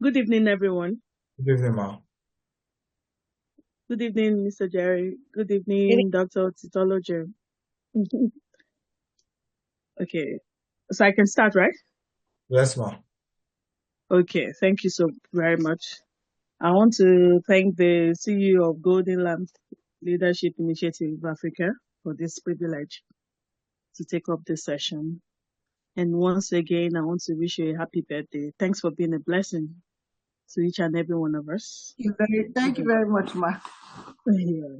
Good evening, everyone. Good evening, ma. Good evening, Mr. Jerry. Good Good evening, Dr. Titology. Okay, so I can start, right? Yes, ma. Okay, thank you so very much. I want to thank the CEO of Golden Lamp Leadership Initiative of Africa for this privilege to take up this session. And once again, I want to wish you a happy birthday. Thanks for being a blessing to each and every one of us. Thank you very much, Ma. Yeah.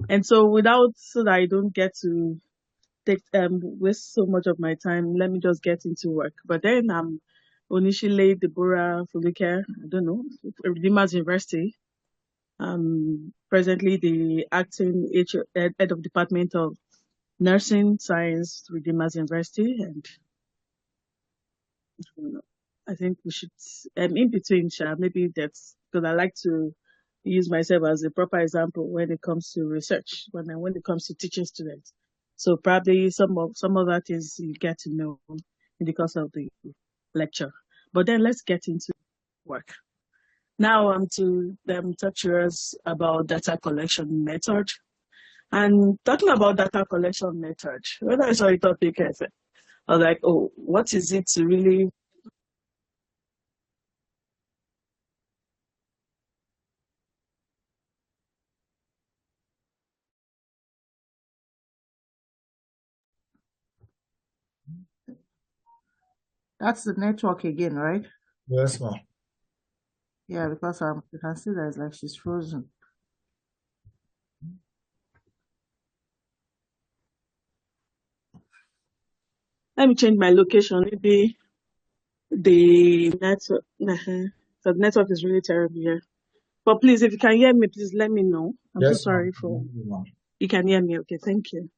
And so so that I don't get to waste so much of my time. Let me just get into work. But then I'm Onishile Deborah Fulike, I don't know, Redeemers University. I'm presently the acting head of Department of Nursing Science, Redeemers University, and I think we should in between, maybe that's because I like to use myself as a proper example when it comes to research, when it comes to teaching students. So probably some other things you get to know in the course of the lecture. But then let's get into work. Now I'm to talk to us about data collection method. And talking about data collection method, when I saw the topic, I was like, oh, what is it to really That's the network again, right? Yes, ma. Yeah, because you can see that it's like she's frozen. let me change my location. Maybe the network, so the network is really terrible here. But please, if you can hear me, please let me know. I'm so Yes, ma. sorry for you can hear me. Okay, thank you.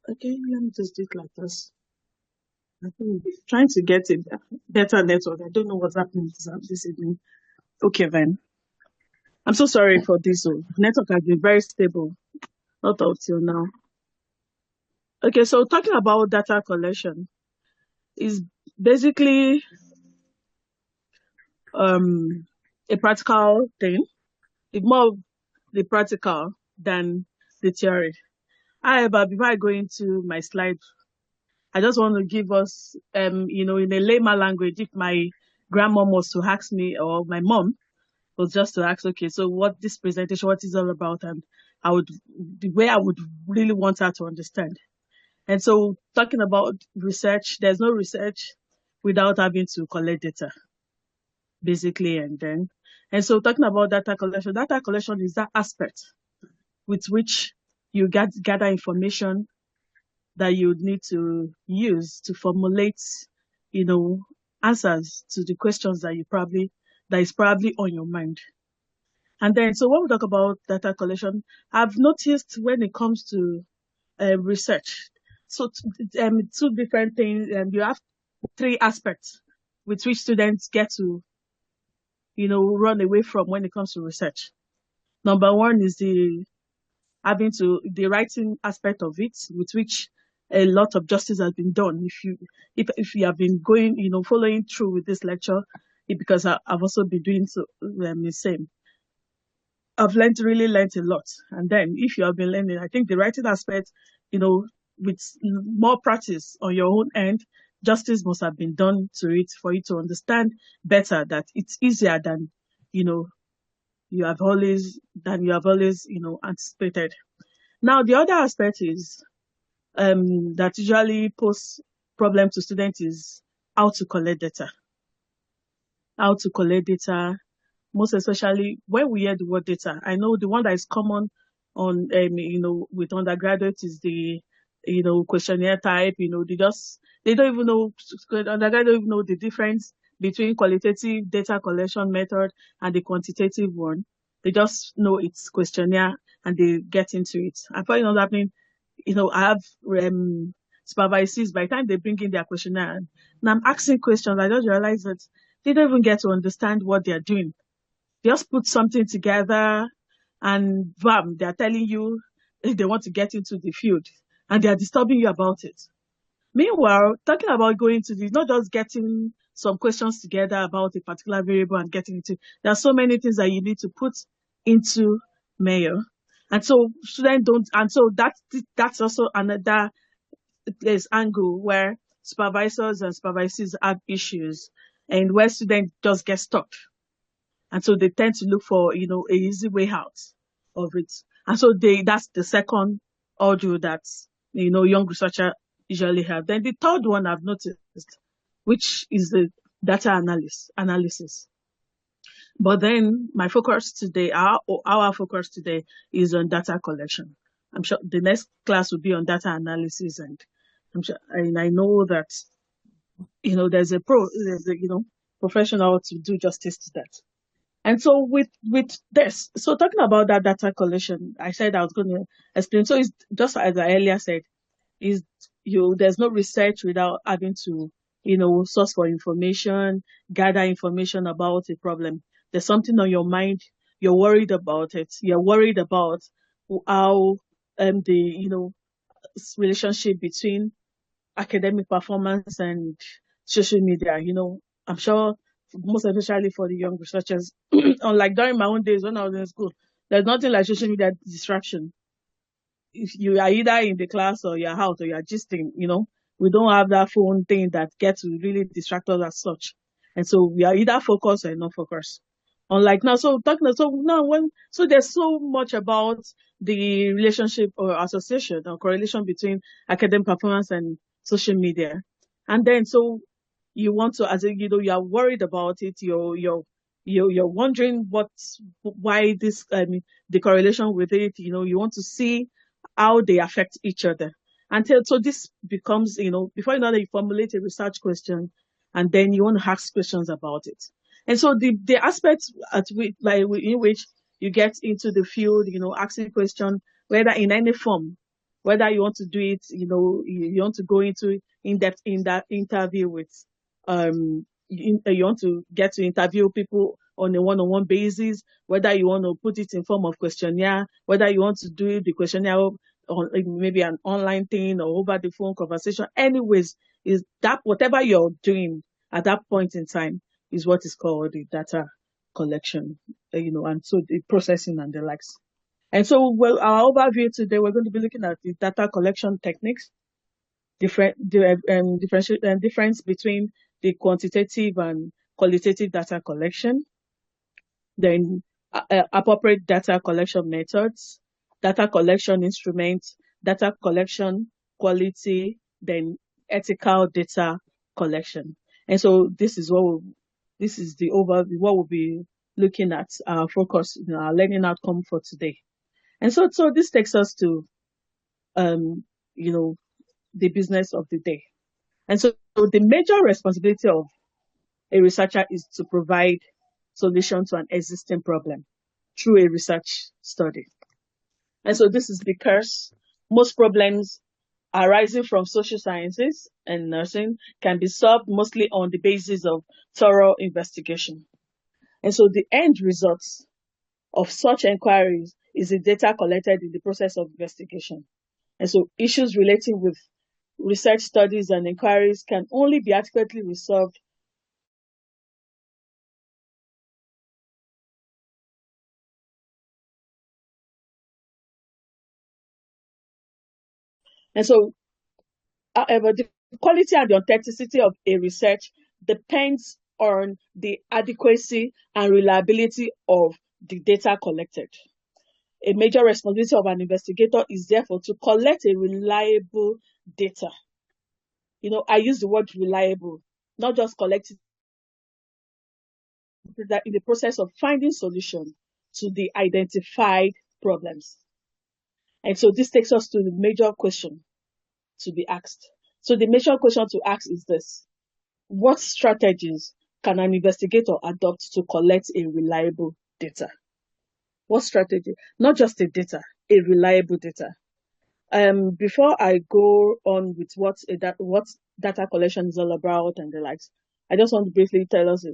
Okay, let me just do it like this. I think I'm trying to get a better network. I don't know what's happening this evening. Okay, then. I'm so sorry for this. Network has been very stable, not up till now. Okay, so talking about data collection is basically a practical thing. It's more the practical than the theory. However, before I go into my slide, I just want to give us, in a layman language, if my grandmom was to ask me, or my mom was just to ask, okay, so what this presentation, what is all about, and the way I would really want her to understand. And so, talking about research, there's no research without having to collect data, basically, and so talking about data collection is that aspect with which you gather information that you would need to use to formulate, answers to the questions that is probably on your mind. And then, so when we talk about data collection, I've noticed when it comes to research, so two different things, and you have three aspects with which students get to, run away from when it comes to research. Number one is the writing aspect of it, with which a lot of justice has been done. If you have been going, following through with this lecture, because I've also been doing so the same. I've really learned a lot. And then if you have been learning, I think the writing aspect, with more practice on your own end, justice must have been done to it for you to understand better that it's easier than, you have always anticipated. Now, the other aspect is that usually pose problem to students is how to collect data. How to collect data, most especially when we hear the word data. I know the one that is common on, with undergraduates is the, questionnaire type. They don't even know, undergraduates don't even know the difference between qualitative data collection method and the quantitative one. They just know it's questionnaire and they get into it. And probably not happening, I have supervisees. By the time they bring in their questionnaire and I'm asking questions, I just realize that they don't even get to understand what they're doing. They just put something together and they're telling you if they want to get into the field and they're disturbing you about it. Meanwhile, talking about going to not just getting some questions together about a particular variable and getting into, there are so many things that you need to put into Mayor. And so students don't, and so that's also another place angle where supervisors and supervisors have issues and where students just get stuck. And so they tend to look for, a easy way out of it. And so that's the second audio that, young researcher usually have. Then the third one I've noticed, which is the data analysis. But then my focus today, our focus today is on data collection. I'm sure the next class will be on data analysis, and I'm sure, and I know that, there's a professional to do justice to that. And so with this, so talking about that data collection, I said I was going to explain. So it's just as I earlier said, there's no research without having to, source for information, gather information about a problem. There's something on your mind, you're worried about it. You're worried about how the relationship between academic performance and social media. I'm sure most especially for the young researchers, unlike during my own days when I was in school, there's nothing like social media distraction. If you are either in the class or you're out or you're gisting, we don't have that phone thing that gets to really distract us as such. And so we are either focused or not focused. Unlike now, so there's so much about the relationship or association or correlation between academic performance and social media. And then so you want to, as you are worried about it, you're wondering why this the correlation with it, you want to see how they affect each other. So this becomes, before you know that, you formulate a research question and then you want to ask questions about it. And so the aspects in which you get into the field, asking questions, whether in any form, whether you want to do it, you want to go into in-depth in that interview with, you want to get to interview people on a one-on-one basis, whether you want to put it in form of questionnaire, whether you want to do the questionnaire or maybe an online thing or over the phone conversation. Anyways, is that whatever you're doing at that point in time is what is called the data collection, and so the processing and the likes. And so, our overview today, we're going to be looking at the data collection techniques, difference between the quantitative and qualitative data collection, then appropriate data collection methods, data collection instruments, data collection quality, then ethical data collection. And so this is the overview, what we'll be looking at, our focus, our learning outcome for today. And so this takes us to, the business of the day. And so the major responsibility of a researcher is to provide solution to an existing problem through a research study. And so this is because most problems arising from social sciences and nursing can be solved mostly on the basis of thorough investigation. And so the end results of such inquiries is the data collected in the process of investigation. And so issues relating with research studies and inquiries can only be adequately resolved and so, however, the quality and the authenticity of a research depends on the adequacy and reliability of the data collected. A major responsibility of an investigator is therefore to collect a reliable data. I use the word reliable, not just collect it, that in the process of finding solutions to the identified problems. And so this takes us to the major question to be asked. So the major question to ask is this: what strategies can an investigator adopt to collect a reliable data? What strategy? Not just a data, a reliable data. Before I go on with what data collection is all about and the likes, I just want to briefly tell us.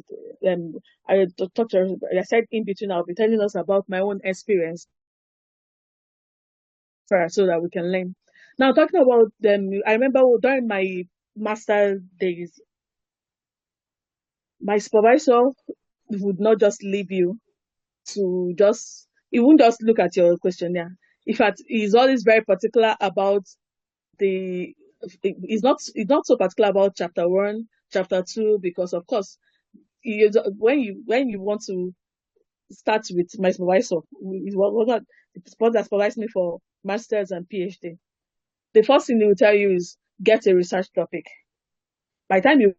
I said in between I'll be telling us about my own experience, so that we can learn. Now, talking about them, I remember during my master days, my supervisor would not just leave you to just, he won't just look at your questionnaire. In fact, he's always very particular about the, he's not so particular about chapter one, chapter two, because of course, when you want to start with my supervisor, the person that supervised me for masters and PhD, the first thing he will tell you is get a research topic. By the time you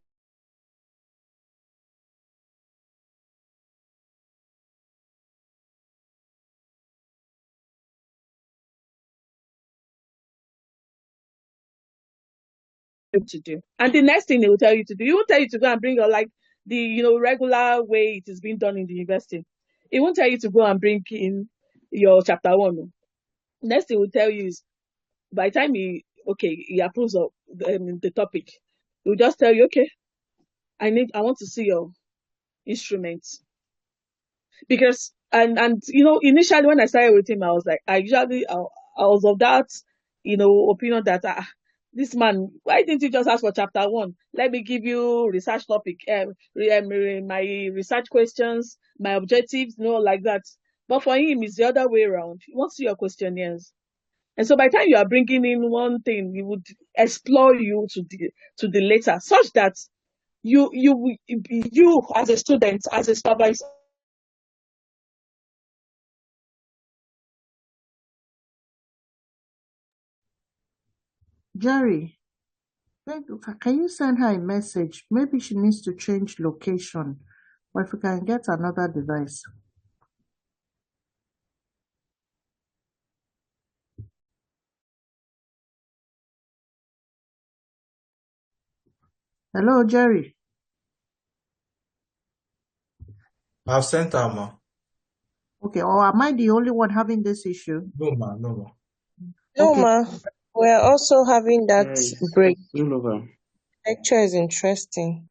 to do. And the next thing they will tell you to do, he won't tell you to go and bring your like the regular way it is being done in the university. He won't tell you to go and bring in your chapter one. No. Next thing he will tell you is by the time he approves of the topic, he will just tell you, okay, I want to see your instruments. Because and initially when I started with him, I was like, I was of that opinion that this man, why didn't you just ask for chapter one? Let me give you research topic, my research questions, my objectives, like that. But for him, it's the other way around. He wants your questionnaires. And so by the time you are bringing in one thing, he would explore you to the later, such that you as a student, as a supervisor, Jerry, can you send her a message? Maybe she needs to change location. Or if we can get another device. Hello, Jerry. I've sent her, ma. Okay, or am I the only one having this issue? No, ma, no, ma. No, Okay. ma. We're also having that Nice. break. All over. Lecture is interesting.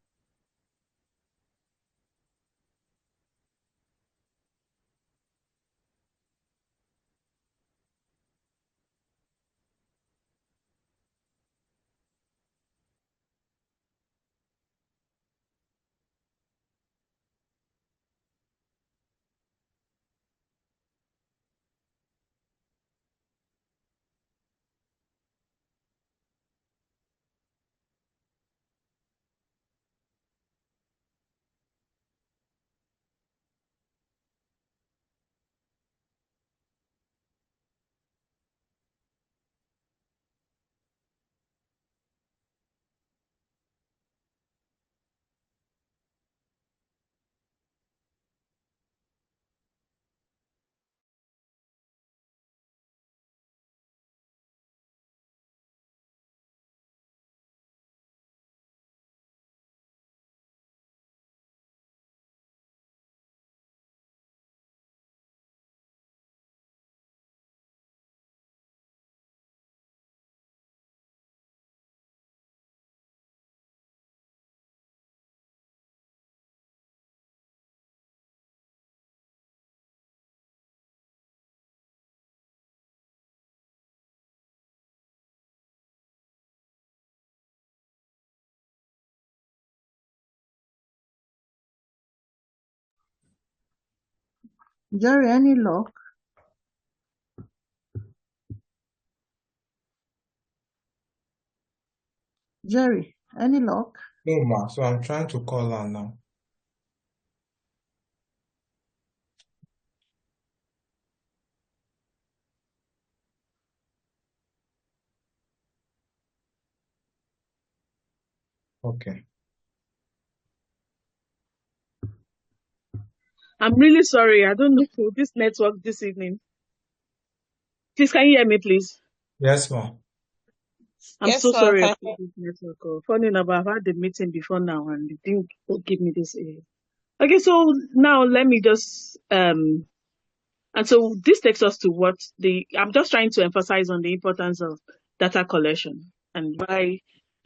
Jerry, any luck? Jerry, any luck? No, ma. So I'm trying to call her now. Okay. I'm really sorry. I don't know this network this evening. Please, can you hear me, please? Yes, ma. I'm Yes, so ma. sorry about this network. Funny enough, I've had the meeting before now and they didn't give me this. Okay, so now let me just and so this takes us to I'm just trying to emphasize on the importance of data collection and why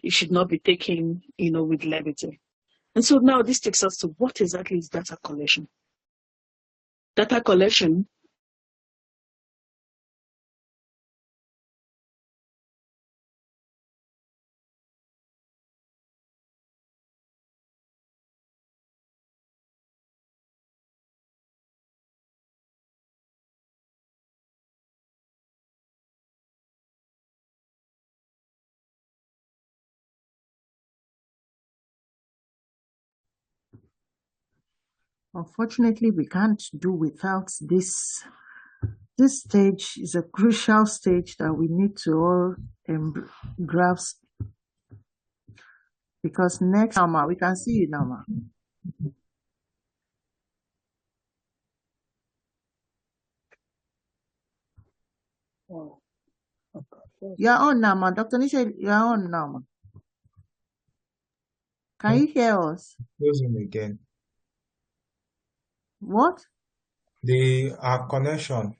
it should not be taken, with levity. And so now this takes us to what exactly is data collection? Data collection Unfortunately, we can't do without this. This stage is a crucial stage that we need to all grasp, because next summer we can see you now, ma. Oh, okay. You're on now, ma. Dr. Nisha, you're on now, ma. Can you hear us? Closing again. What? The connection.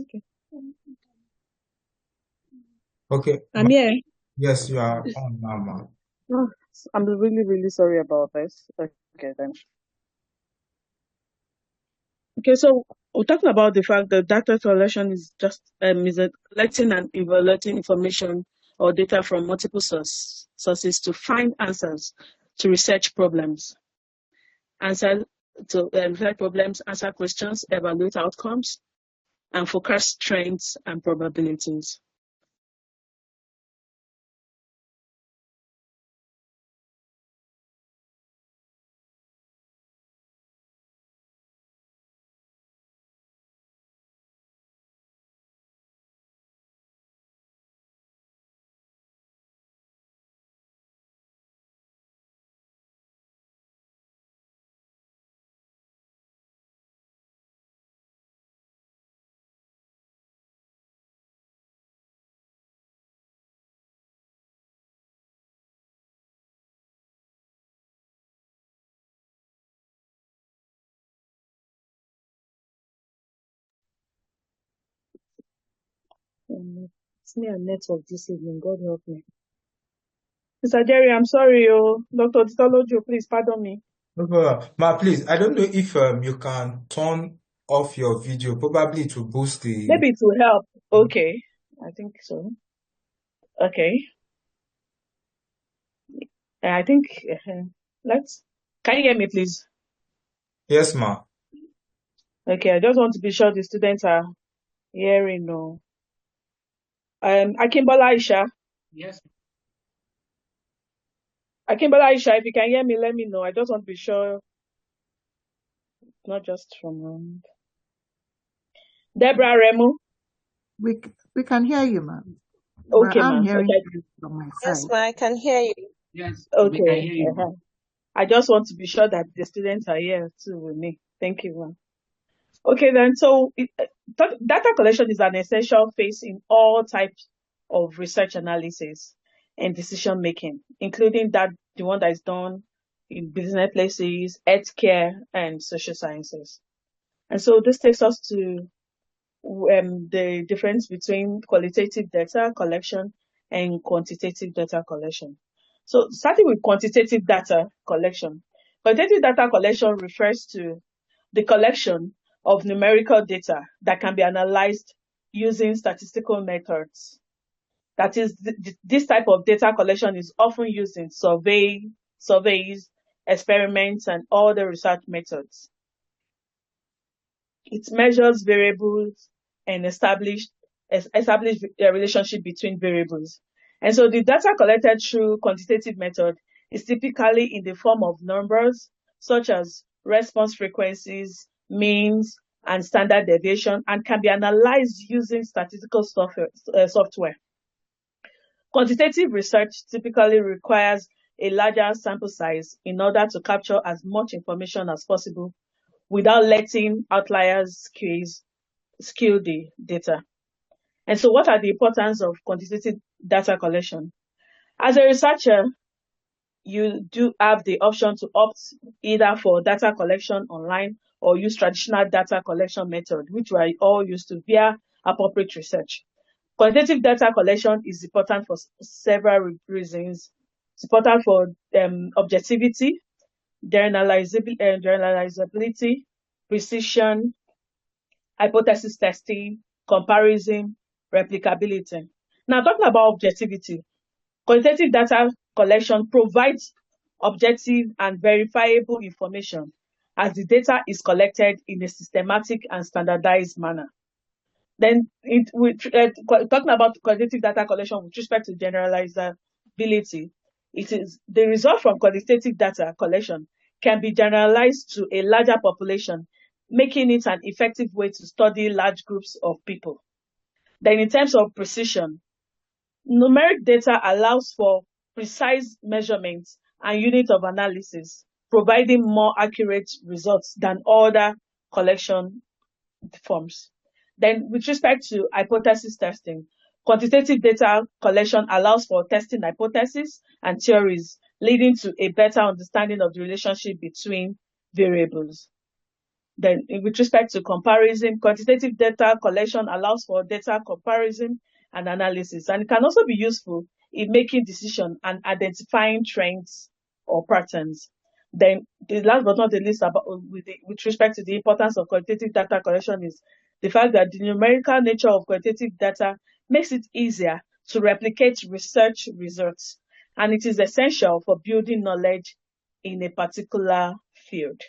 Okay. Okay. I'm here. Yes, you are on now, ma. Oh, I'm really, really sorry about this. Okay, then. Okay, so we're talking about the fact that data collection is just collecting and evaluating information or data from multiple sources to find answers to research problems, answer answer questions, evaluate outcomes, and forecast trends and probabilities. It's me and network this evening. God help me. Mr. Jerry, I'm sorry, Dr. Titolojo, please pardon me. No problem. Ma, please, I don't know if you can turn off your video. Probably to boost the. Maybe it will help. Okay, I think so. Okay, I think Can you hear me, please? Yes, ma. Okay, I just want to be sure the students are hearing. No. Akimbola Aisha. Yes. Akimbola Aisha, if you can hear me, let me know. I just want to be sure, not just from Deborah Remu. We can hear you, ma. Okay, But I'm ma'am. hearing Okay. you from my Yes, side. ma, I can hear you. Yes, we can Okay. hear you. I just want to be sure that the students are here too with me. Thank you, ma'am. Okay, then. So, data collection is an essential phase in all types of research analysis and decision making, including the one that is done in business places, healthcare, and social sciences. And so, this takes us to the difference between qualitative data collection and quantitative data collection. So, starting with quantitative data collection, quantitative data collection refers to the collection of numerical data that can be analyzed using statistical methods. That is, this type of data collection is often used in surveys, experiments, and other research methods. It measures variables and establish a relationship between variables. And so the data collected through quantitative method is typically in the form of numbers, such as response frequencies, means, and standard deviation, and can be analyzed using statistical software. Quantitative research typically requires a larger sample size in order to capture as much information as possible without letting outliers skew the data. And so what are the importance of quantitative data collection? As a researcher, you do have the option to opt either for data collection online or use traditional data collection method, which we are all used to via appropriate research. Quantitative data collection is important for several reasons. It's important for objectivity, generalizability, precision, hypothesis testing, comparison, replicability. Now, talking about objectivity, quantitative data collection provides objective, and verifiable information as the data is collected in a systematic and standardized manner. Then, talking about qualitative data collection with respect to generalizability, it is the result from qualitative data collection can be generalized to a larger population, making it an effective way to study large groups of people. Then, in terms of precision, numeric data allows for precise measurements and unit of analysis, providing more accurate results than other collection forms. Then, with respect to hypothesis testing, quantitative data collection allows for testing hypotheses and theories, leading to a better understanding of the relationship between variables. Then, with respect to comparison, quantitative data collection allows for data comparison and analysis, and it can also be useful in making decisions and identifying trends or patterns. Then, the last but not the least, with respect to the importance of quantitative data collection, is the fact that the numerical nature of quantitative data makes it easier to replicate research results, and it is essential for building knowledge in a particular field.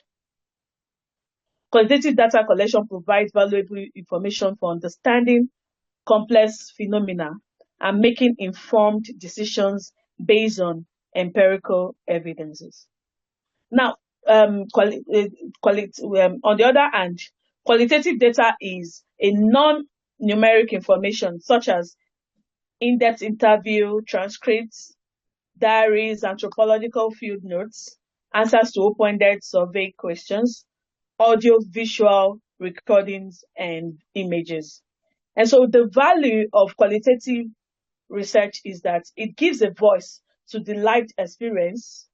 Quantitative data collection provides valuable information for understanding complex phenomena and making informed decisions based on empirical evidences. Now, on the other hand, qualitative data is a non-numeric information such as in-depth interview, transcripts, diaries, anthropological field notes, answers to open-ended survey questions, audio-visual recordings, and images. And so the value of qualitative research is that it gives a voice to the lived experience,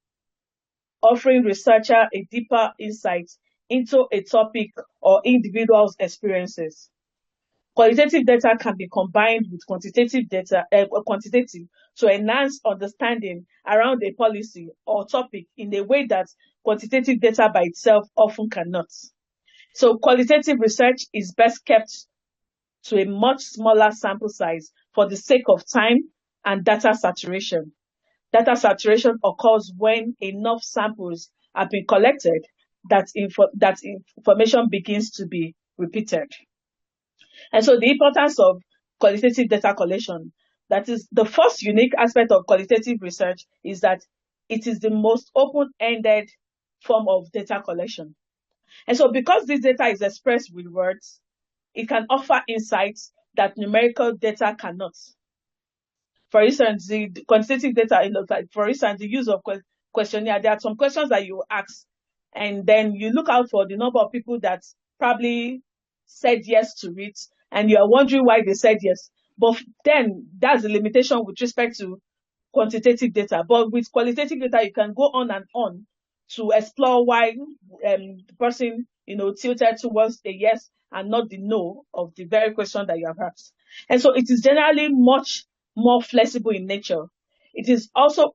offering researcher a deeper insight into a topic or individual's experiences. Qualitative data can be combined with quantitative to enhance understanding around a policy or topic in a way that quantitative data by itself often cannot. So qualitative research is best kept to a much smaller sample size for the sake of time and data saturation. Data saturation occurs when enough samples have been collected that information begins to be repeated. And so the importance of qualitative data collection, that is the first unique aspect of qualitative research, is that it is the most open-ended form of data collection. And so because this data is expressed with words, it can offer insights that numerical data cannot. For instance, the quantitative data, for instance, the use of questionnaire, there are some questions that you ask, and then you look out for the number of people that probably said yes to it, and you are wondering why they said yes. But then that's the limitation with respect to quantitative data. But with qualitative data, you can go on and on to explore why the person, tilted towards a yes and not the no of the very question that you have asked. And so it is generally much more flexible in nature. It also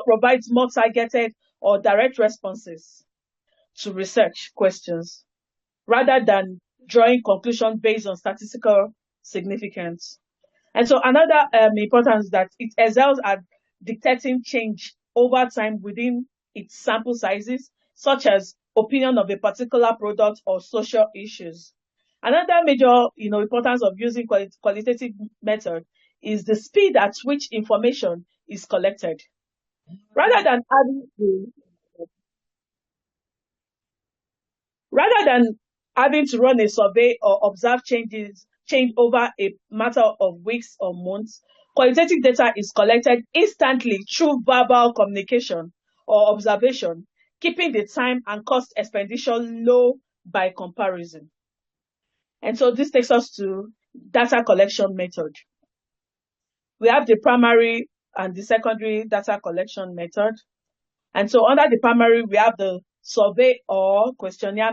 provides more targeted or direct responses to research questions rather than drawing conclusions based on statistical significance. And so another importance is that it excels at dictating change over time within its sample sizes, such as opinion of a particular product or social issues. Another major importance of using qualitative method is the speed at which information is collected. Rather than having to run a survey or observe change over a matter of weeks or months, qualitative data is collected instantly through verbal communication or observation, keeping the time and cost expenditure low by comparison. And so this takes us to data collection method. We have the primary and the secondary data collection method. And so under the primary, we have the survey or questionnaire.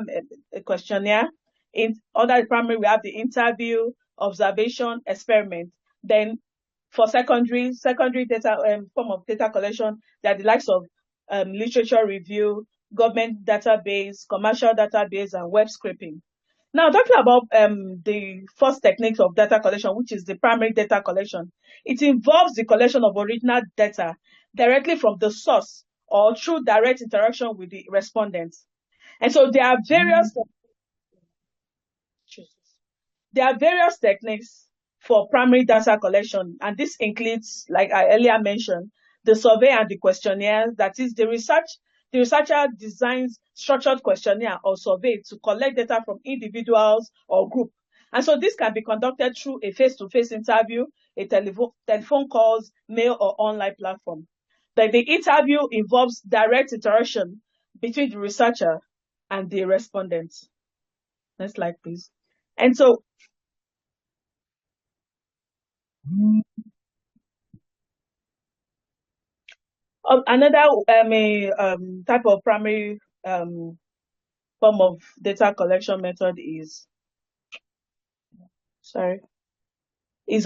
Under the primary, we have the interview, observation, experiment. Then for secondary data form of data collection, there are the likes of literature review, government database, commercial database, and web scraping. Now, talking about the first technique of data collection, which is the primary data collection, it involves the collection of original data directly from the source or through direct interaction with the respondents. And so there are various techniques for primary data collection, and this includes, like I earlier mentioned, the survey and the questionnaire. That is, the researcher designs structured questionnaire or survey to collect data from individuals or group. And so this can be conducted through a face-to-face interview, a telephone calls, mail, or online platform. But the interview involves direct interaction between the researcher and the respondent. Next slide, please. And so another type of primary form of data collection method is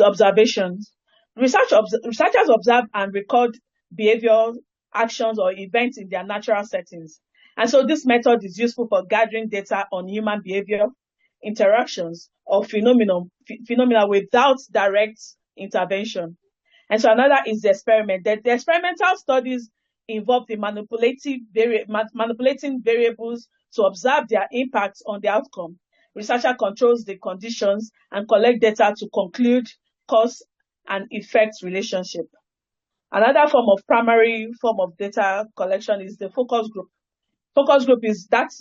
observations. Researchers observe and record behavioral actions or events in their natural settings. And so this method is useful for gathering data on human behavior, interactions, or phenomena without direct intervention. And so another is the experiment. The experimental studies involve the manipulating variables to observe their impact on the outcome. Researcher controls the conditions and collect data to conclude cause and effect relationship. Another primary form of data collection is the focus group. Focus group is that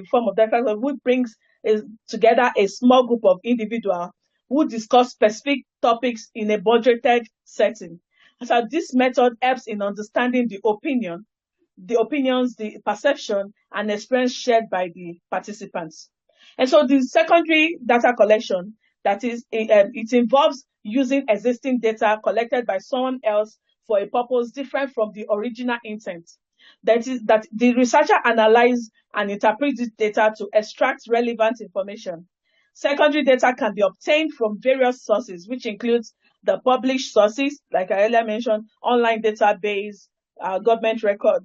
form of data which brings together a small group of individuals who discuss specific topics in a budgeted setting. So this method helps in understanding the opinions, the perception, and experience shared by the participants. And so the secondary data collection, that is, it involves using existing data collected by someone else for a purpose different from the original intent. That is, that the researcher analyzes and interprets this data to extract relevant information. Secondary data can be obtained from various sources, which includes the published sources, like I earlier mentioned, online database, government record,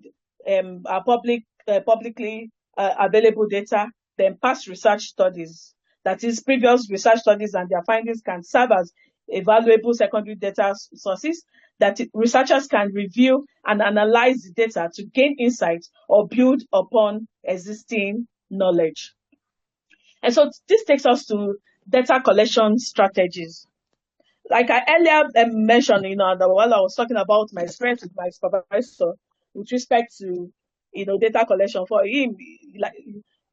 publicly available data, then past research studies. That is, previous research studies and their findings can serve as valuable secondary data sources that researchers can review and analyze the data to gain insights or build upon existing knowledge. And so this takes us to data collection strategies. Like I earlier mentioned, while I was talking about my experience with my supervisor with respect to, data collection, for him,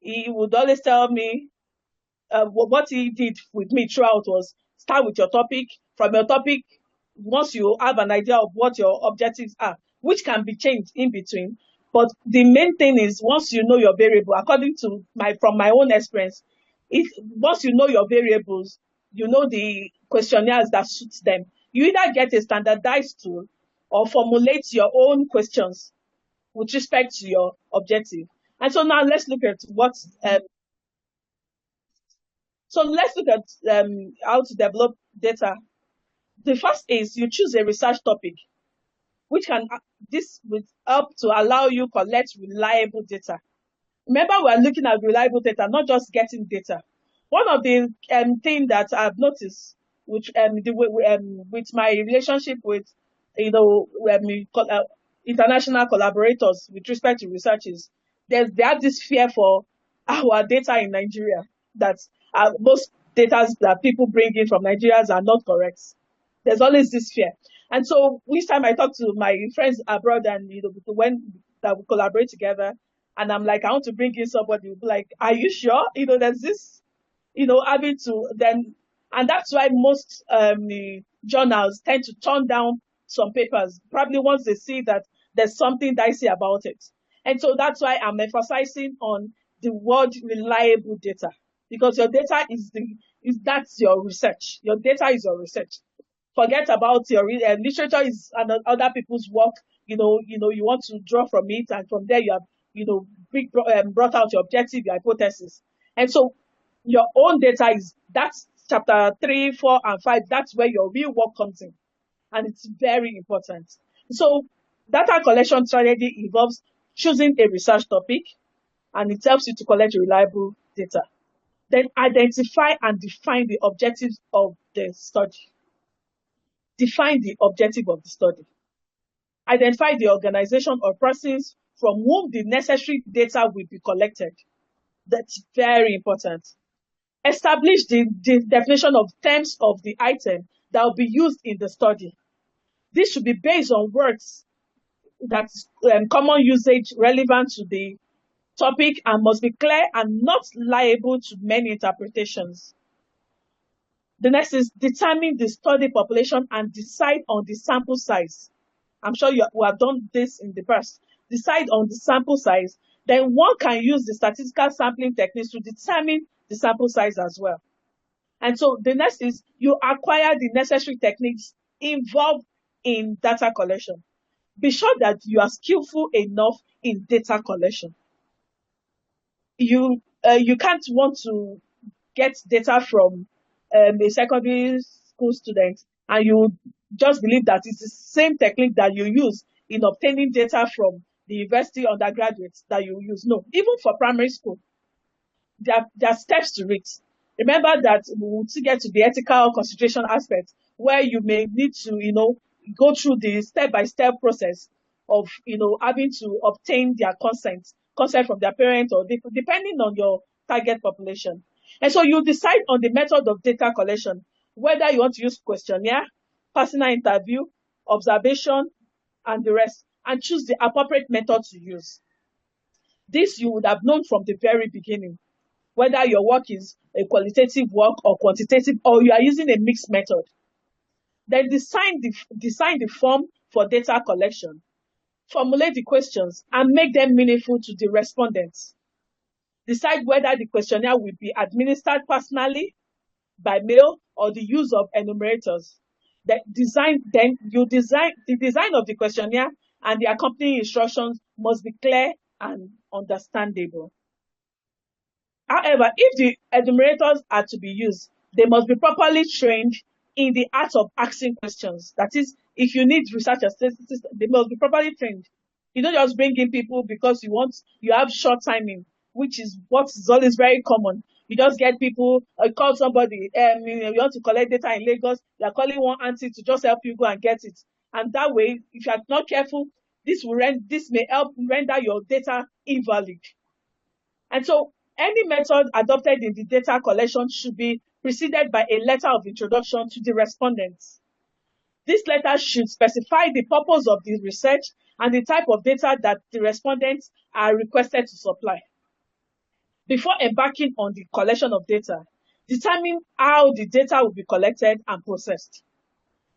he would always tell me what he did with me throughout was start with your topic. From your topic, once you have an idea of what your objectives are, which can be changed in between, but the main thing is once you know your variable, according to from my own experience, once you know your variables, you know the questionnaires that suits them, you either get a standardized tool or formulate your own questions with respect to your objective. And so now let's look at how to develop data. The first is you choose a research topic, which this will help to allow you collect reliable data. Remember, we're looking at reliable data, not just getting data. One of the things that I've noticed, with my relationship with international collaborators with respect to research, is they have this fear for our data in Nigeria, that most data that people bring in from Nigeria are not correct. There's always this fear. And so each time I talk to my friends abroad and when that we collaborate together, and I'm like, I want to bring in somebody, who'll be like, are you sure? There's this, having to then, and that's why most journals tend to turn down some papers, probably once they see that there's something dicey about it. And so that's why I'm emphasizing on the word reliable data, because your data that's your research. Your data is your research. Forget about your literature is other people's work. You want to draw from it, and from there you have brought out your objective, your hypothesis. And so your own data that's chapter 3, 4, and 5. That's where your real work comes in, and it's very important. So data collection strategy involves choosing a research topic, and it helps you to collect reliable data. Then identify and define the objectives of the study. Define the objective of the study. Identify the organization or persons from whom the necessary data will be collected. That's very important. Establish the definition of terms of the item that will be used in the study. This should be based on words that's common usage relevant to the topic and must be clear and not liable to many interpretations. The next is determine the study population and decide on the sample size. I'm sure you have done this in the past. Decide on the sample size. Then one can use the statistical sampling techniques to determine the sample size as well. And so the next is you acquire the necessary techniques involved in data collection. Be sure that you are skillful enough in data collection. You can't want to get data from a secondary school student and you just believe that it's the same technique that you use in obtaining data from the university undergraduates that you use. No, even for primary school, there are steps to it. Remember that we will still get to the ethical consideration aspect where you may need to, go through the step-by-step process of, having to obtain their consent from their parents or depending on your target population. And so you decide on the method of data collection, whether you want to use questionnaire, personal interview, observation, and the rest, and choose the appropriate method to use. This you would have known from the very beginning, whether your work is a qualitative work or quantitative, or you are using a mixed method. Then design the form for data collection. Formulate the questions and make them meaningful to the respondents. Decide whether the questionnaire will be administered personally, by mail, or the use of enumerators. The design of the questionnaire and the accompanying instructions must be clear and understandable. However, if the enumerators are to be used, they must be properly trained in the art of asking questions. That is, if you need research assistants, they must be properly trained. You don't just bring in people because you have short timing, which is what is always very common. You just get people, call somebody, you want to collect data in Lagos, you are calling one auntie to just help you go and get it. And that way, if you are not careful, this may help render your data invalid. And so, any method adopted in the data collection should be preceded by a letter of introduction to the respondents. This letter should specify the purpose of the research and the type of data that the respondents are requested to supply. Before embarking on the collection of data, determine how the data will be collected and processed.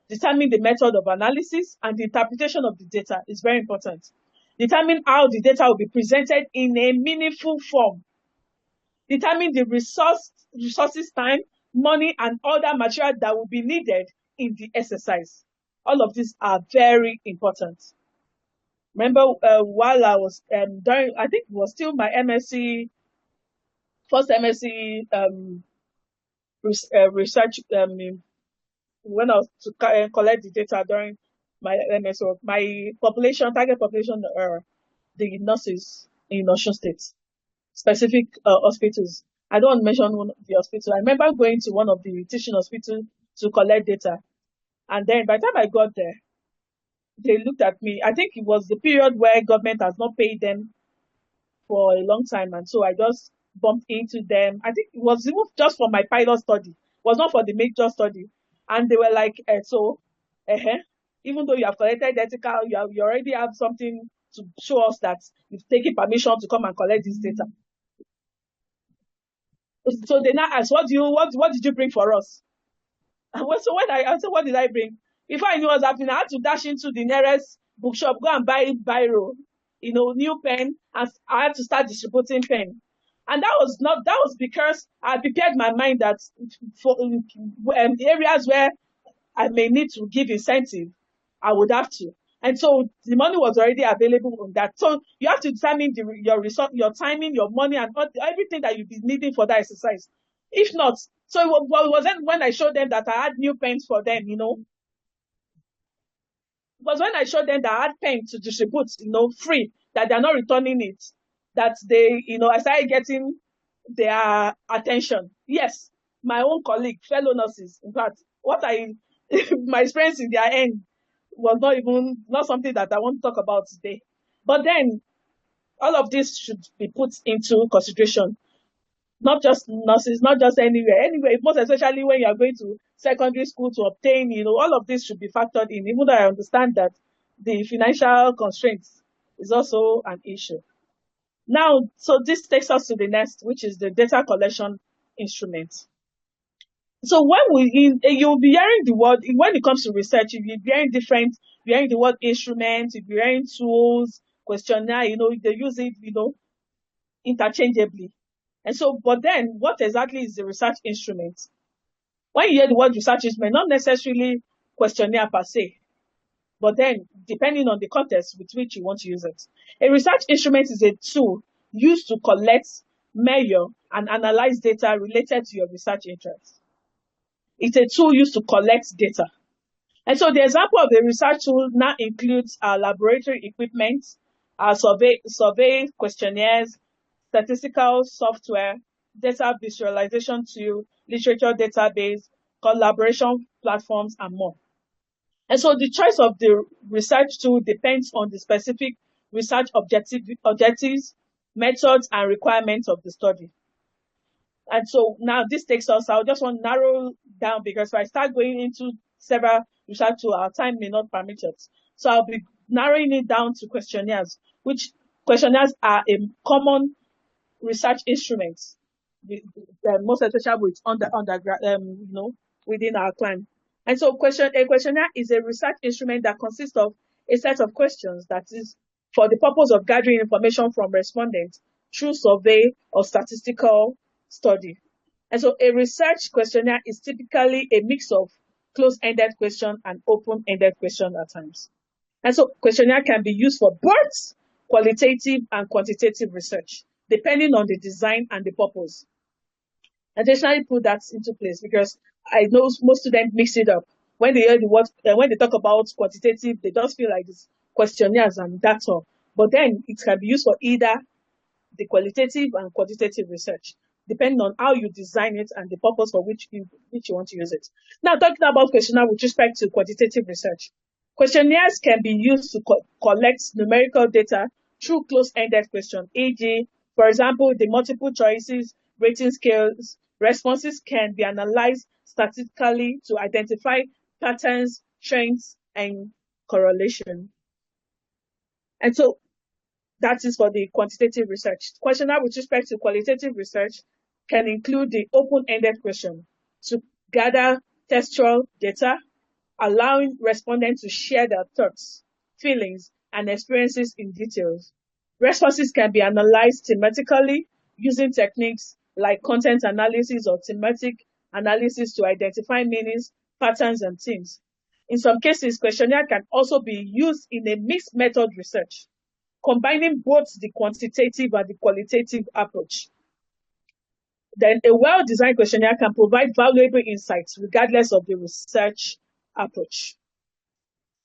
Determine the method of analysis and the interpretation of the data is very important. Determine how the data will be presented in a meaningful form. Determine the resources, time, money, and other material that will be needed in the exercise. All of these are very important. Remember, while I was during, I think it was still my MSc, first MSc research, when I was to collect the data during my MSc, my target population, the nurses in Osun State, specific hospitals. I don't want to mention one of the hospitals. I remember going to one of the teaching hospitals to collect data. And then by the time I got there, they looked at me. I think it was the period where government has not paid them for a long time. And so I just bumped into them. I think it was even just for my pilot study. It was not for the major study. And they were like, even though you have collected ethical, you already have something to show us that you've taken permission to come and collect this data. So they now asked, what did you bring for us? So when I said, what did I bring? Before I knew what was happening, I had to dash into the nearest bookshop, go and buy biro, new pen, and I had to start distributing pen. And that was because I prepared my mind that for areas where I may need to give incentive, I would have to. And so the money was already available on that. So you have to determine your resource, your timing, your money, and everything that you'll be needing for that exercise. If not, so it wasn't when I showed them that I had new pens for them, It was when I showed them that I had pens to distribute, free, that they're not returning it, that they, I started getting their attention. Yes, my own colleague, fellow nurses, in fact, my experience in their end was not something that I want to talk about today. But then all of this should be put into consideration. Not just nurses, not just anywhere, most especially when you are going to secondary school to obtain, all of this should be factored in, even though I understand that the financial constraints is also an issue. Now, so this takes us to the next, which is the data collection instrument. So you'll be hearing the word, when it comes to research, you'll be hearing the word instrument, you'll be hearing tools, questionnaire, they use it, interchangeably. And so, but then what exactly is the research instrument? When you hear the word research instrument, not necessarily questionnaire per se, but then depending on the context with which you want to use it. A research instrument is a tool used to collect, measure, and analyze data related to your research interests. It's a tool used to collect data. And so the example of the research tool now includes our laboratory equipment, our survey questionnaires, statistical software, data visualization tool, literature database, collaboration platforms, and more. And so the choice of the research tool depends on the specific research objectives, methods, and requirements of the study. And so now this takes us, I just want to narrow down because if I start going into several research tools, our time may not permit it. So I'll be narrowing it down to questionnaires, which questionnaires are a common research instrument, most especially with undergrad, within our clan. And so a questionnaire is a research instrument that consists of a set of questions that is for the purpose of gathering information from respondents through survey or statistical study. And so a research questionnaire is typically a mix of closed-ended question and open-ended question at times. And so questionnaire can be used for both qualitative and quantitative research, depending on the design and the purpose. Additionally, put that into place because I know most students mix it up. When they hear the word, when they talk about quantitative, they just feel like it's questionnaires and that's all. But then it can be used for either the qualitative and quantitative research, depending on how you design it and the purpose for which you want to use it. Now, talking about questionnaire with respect to quantitative research, questionnaires can be used to collect numerical data through closed-ended questions, e.g., for example, the multiple choices, rating scales, responses can be analyzed statistically to identify patterns, trends, and correlation. And so that is for the quantitative research. Questionnaire with respect to qualitative research can include the open-ended question to gather textual data, allowing respondents to share their thoughts, feelings, and experiences in details. Responses can be analyzed thematically using techniques like content analysis or thematic analysis to identify meanings, patterns, and themes. In some cases, questionnaire can also be used in a mixed method research, combining both the quantitative and the qualitative approach. Then a well-designed questionnaire can provide valuable insights regardless of the research approach.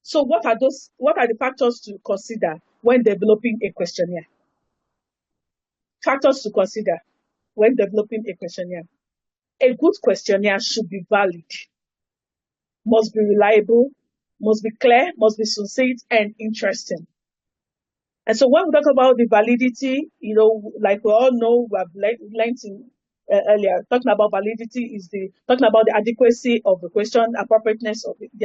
So what are the factors to consider when developing a questionnaire? Factors to consider when developing a questionnaire. A good questionnaire should be valid, must be reliable, must be clear, must be succinct and interesting. And so when we talk about the validity, like we all know, we have learned earlier, talking about validity is talking about the adequacy of the question, the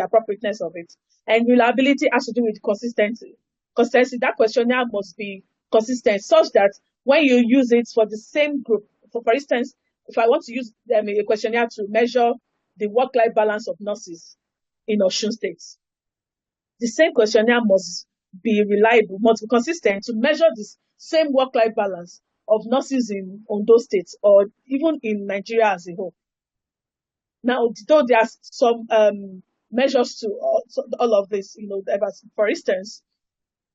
appropriateness of it. And reliability has to do with consistency. Consistency, that questionnaire must be consistent such that when you use it for the same group, for instance, if I want to use a questionnaire to measure the work-life balance of nurses in Osun State, the same questionnaire must be reliable, must be consistent to measure the same work-life balance of nurses in Ondo State or even in Nigeria as a whole. Now, though there are some measures to all of this, for instance,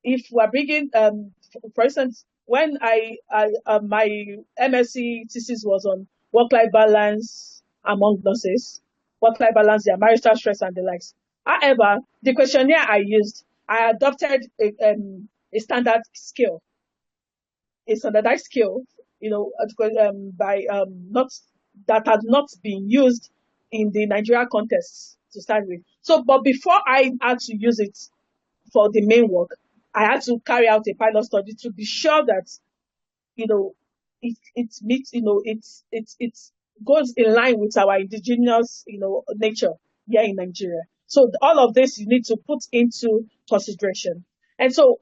if we're bringing, for instance, when my MSc thesis was on work-life balance among nurses, work-life balance, their marital stress and the likes. However, the questionnaire I used, I adopted a standard scale, a standardized scale, by not that had not been used in the Nigeria context to start with. So, but before I had to use it for the main work, I had to carry out a pilot study to be sure that, you know, it meets, it goes in line with our indigenous, nature here in Nigeria. So all of this you need to put into consideration. And so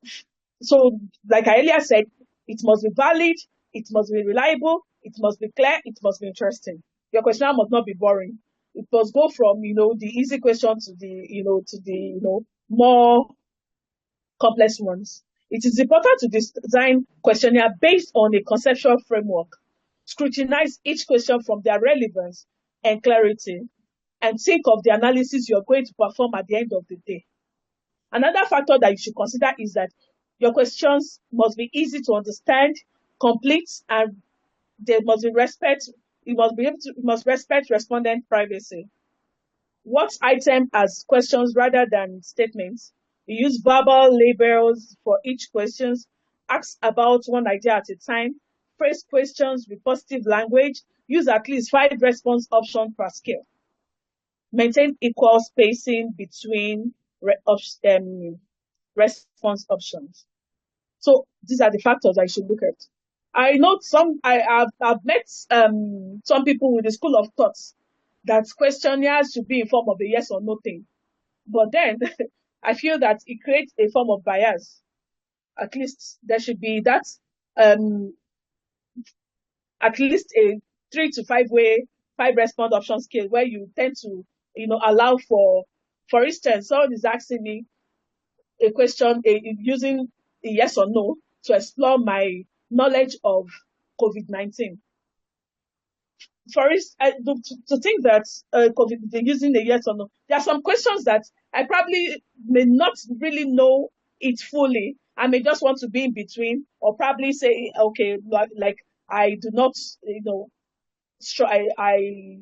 like I earlier said, it must be valid, it must be reliable, it must be clear, it must be interesting. Your questionnaire must not be boring. It must go from, the easy question to the more complex ones. It is important to design questionnaire based on a conceptual framework. Scrutinize each question from their relevance and clarity, and think of the analysis you're going to perform at the end of the day. Another factor that you should consider is that your questions must be easy to understand, complete, and they must be must respect respondent privacy. What item as questions rather than statements. You use verbal labels for each question. Ask about one idea at a time. Phrase questions with positive language. Use at least 5 response options per skill. Maintain equal spacing between response options. So these are the factors I should look at. I know I've met some people with the school of thoughts that questionnaires should be in form of a yes or no thing. But then I feel that it creates a form of bias. At least there should be that at least a 3 to 5 way 5 response option scale where you tend to allow for instance, someone is asking me a question using a yes or no to explore my knowledge of COVID-19. For instance, to think that they're using a yes or no, there are some questions that I probably may not really know it fully. I may just want to be in between, or probably say, okay, like I do not, I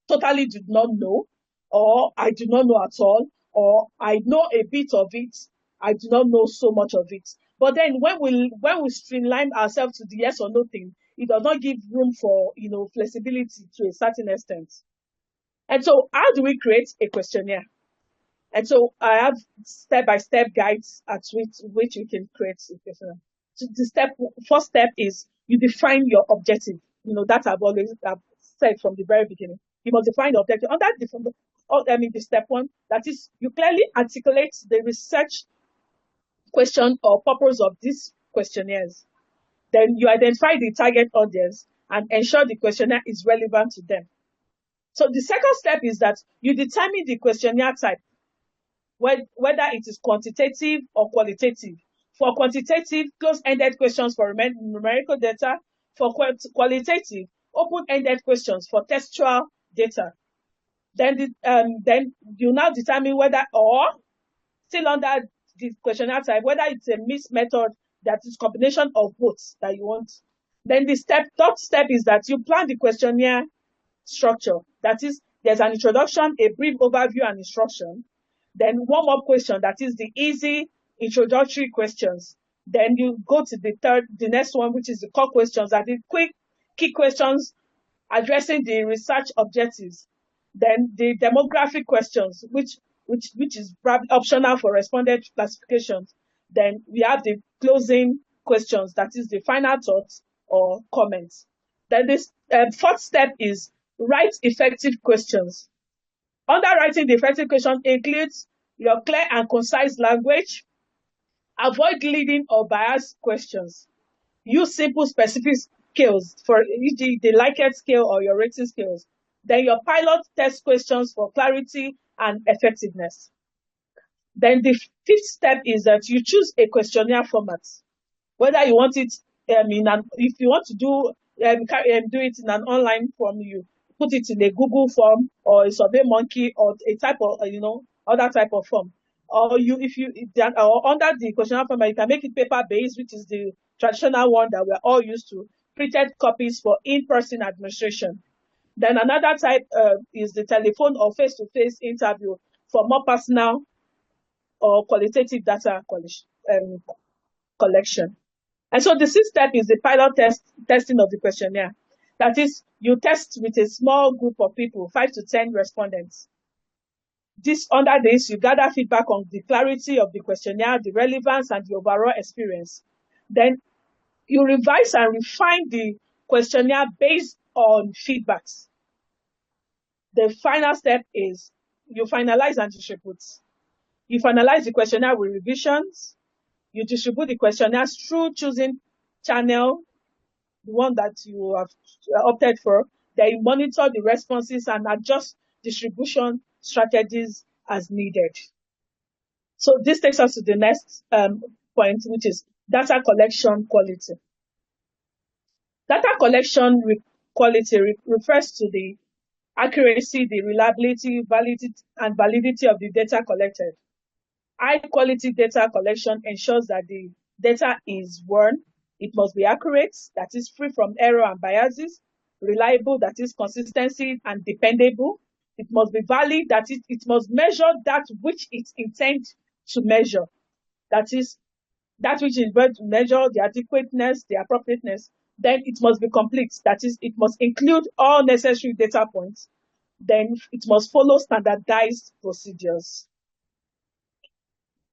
totally do not know, or I do not know at all, or I know a bit of it, I do not know so much of it. But then when we streamline ourselves to the yes or no thing, it does not give room for flexibility to a certain extent. And so how do we create a questionnaire? And so I have step-by-step guides at which you can create a questionnaire. So the first step is you define your objective. That I've said from the very beginning. You must define the objective. On that, the step 1, that is, you clearly articulate the research question or purpose of these questionnaires. Then you identify the target audience and ensure the questionnaire is relevant to them. So the second step is that you determine the questionnaire type, whether it is quantitative or qualitative. For quantitative, close-ended questions for numerical data. For qualitative, open-ended questions for textual data. Then you now determine whether, or still under the questionnaire type, whether it's a mixed method that is combination of both that you want. Then the third step is that you plan the questionnaire structure. That is, there's an introduction, a brief overview and instruction. Then warm-up question, that is the easy introductory questions. Then you go to the next one, which is the core questions, that is quick key questions addressing the research objectives. Then the demographic questions, which is probably optional for respondent classifications. Then we have the closing questions, that is the final thoughts or comments. Then this fourth step is write effective questions. Under writing the effective question includes your clear and concise language. Avoid leading or biased questions. Use simple specific scales, for e.g. the Likert scale or your rating scales. Then your pilot test questions for clarity and effectiveness. Then the fifth step is that you choose a questionnaire format. Whether you want it if you want to do it in an online form, you put it in a Google form or a SurveyMonkey or a type of other type of form. Or under the questionnaire format, you can make it paper-based, which is the traditional one that we're all used to. Printed copies for in-person administration. Then another type is the telephone or face-to-face interview for more personal or qualitative data collection. And so the sixth step is the pilot testing of the questionnaire. That is, you test with a small group of people, 5 to 10 respondents. Under this, you gather feedback on the clarity of the questionnaire, the relevance, and the overall experience. Then you revise and refine the questionnaire based on feedbacks. The final step is you finalize and distribute. You finalize the questionnaire with revisions. You distribute the questionnaires through choosing channel, the one that you have opted for. Then you monitor the responses and adjust distribution strategies as needed. So this takes us to the next point, which is data collection quality. Data collection quality refers to the accuracy, the reliability, validity of the data collected. High quality data collection ensures that the data is, one, it must be accurate, that is free from error and biases, reliable, that is consistency and dependable. It must be valid, that it must measure that which it intends to measure. That is that which is meant to measure the adequateness, the appropriateness. Then it must be complete. That is, it must include all necessary data points. Then it must follow standardized procedures.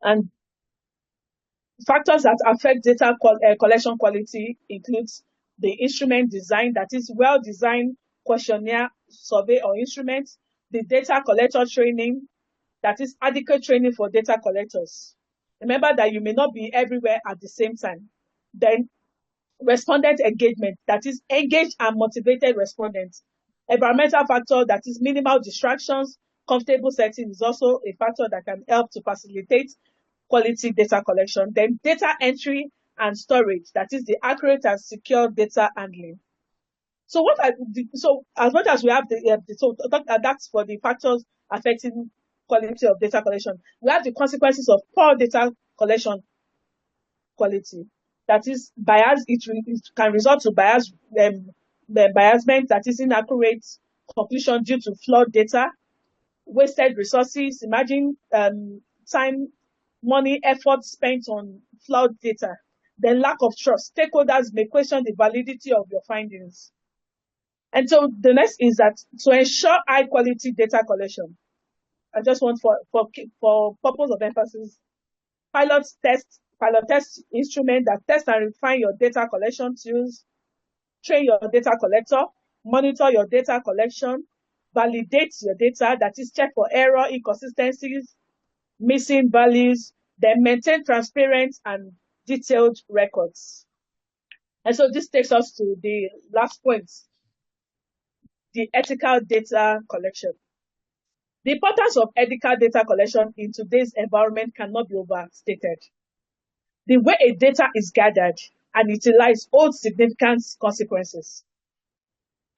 And factors that affect data collection quality includes the instrument design, that is well-designed questionnaire, survey, or instrument, the data collector training, that is adequate training for data collectors. Remember that you may not be everywhere at the same time. Then respondent engagement, that is engaged and motivated respondents. Environmental factor, that is minimal distractions, comfortable setting is also a factor that can help to facilitate quality data collection. Then data entry and storage, that is the accurate and secure data handling. So as much as we have that's for the factors affecting quality of data collection, we have the consequences of poor data collection quality. That is bias. It can result to biasment, that is inaccurate conclusion due to flawed data, wasted resources. Imagine time, money, effort spent on flawed data. Then lack of trust. Stakeholders may question the validity of your findings. And so the next is that to ensure high quality data collection, I just want for purpose of emphasis, pilot test instrument that test and refine your data collection tools, train your data collector, monitor your data collection, validate your data, that is check for error, inconsistencies, missing values, then maintain transparent and detailed records. And so this takes us to the last point, the ethical data collection. The importance of ethical data collection in today's environment cannot be overstated. The way a data is gathered and utilized holds significant consequences.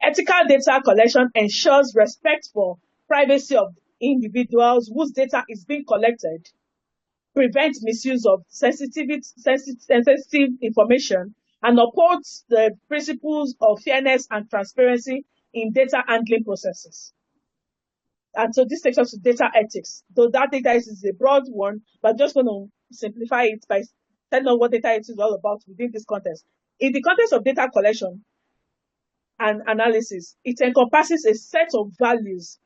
Ethical data collection ensures respect for privacy of individuals whose data is being collected, prevents misuse of sensitive information, and upholds the principles of fairness and transparency in data handling processes. And so this takes us to data ethics. Though that data is a broad one, but I'm just going to simplify it by telling us what data ethics is all about within this context. In the context of data collection and analysis, it encompasses a set of values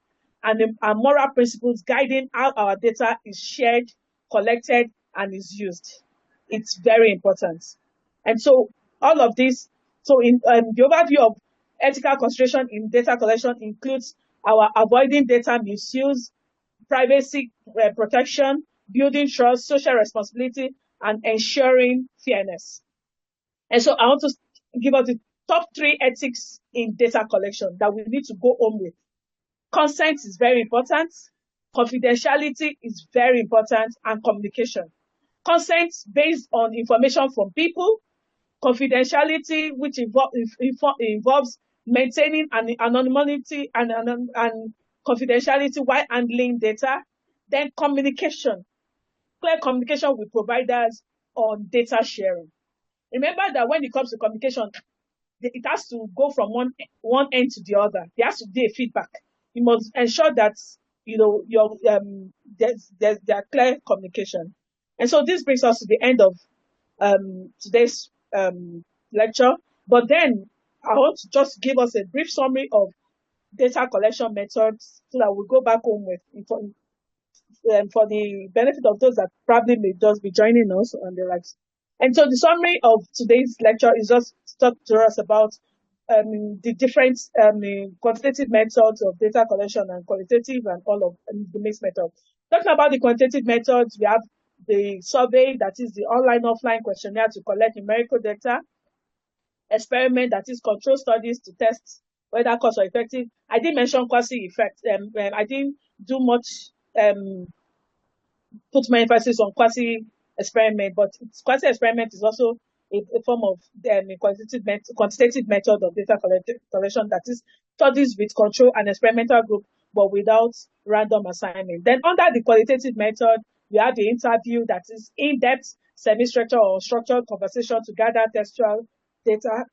and moral principles guiding how our data is shared, collected, and is used. It's very important. And so all of this, so in the overview of ethical consideration in data collection includes our avoiding data misuse, privacy protection, building trust, social responsibility, and ensuring fairness. And so I want to give us the top 3 ethics in data collection that we need to go home with. Consent is very important. Confidentiality is very important, and communication. Consent based on information from people. Confidentiality, which involves maintaining anonymity and confidentiality while handling data. Then communication, clear communication with providers on data sharing. Remember that when it comes to communication, it has to go from one end to the other. There has to be a feedback. You must ensure that there's clear communication. And so this brings us to the end of today's lecture. But then I want to just give us a brief summary of data collection methods so that we'll go back home with for the benefit of those that probably may just be joining us and the likes. And so the summary of today's lecture is just to talk to us about the different quantitative methods of data collection and qualitative and all of the mixed method. Talking about the quantitative methods, we have the survey, that is the online offline questionnaire to collect numerical data, experiment, that is control studies to test whether cost or effective. I didn't mention quasi effect. I didn't do much put my emphasis on quasi experiment, but quasi experiment is also a form of quantitative method of data collection, that is studies with control and experimental group, but without random assignment. Then under the qualitative method, we have the interview, that is in-depth, semi-structured or structured conversation to gather textual data.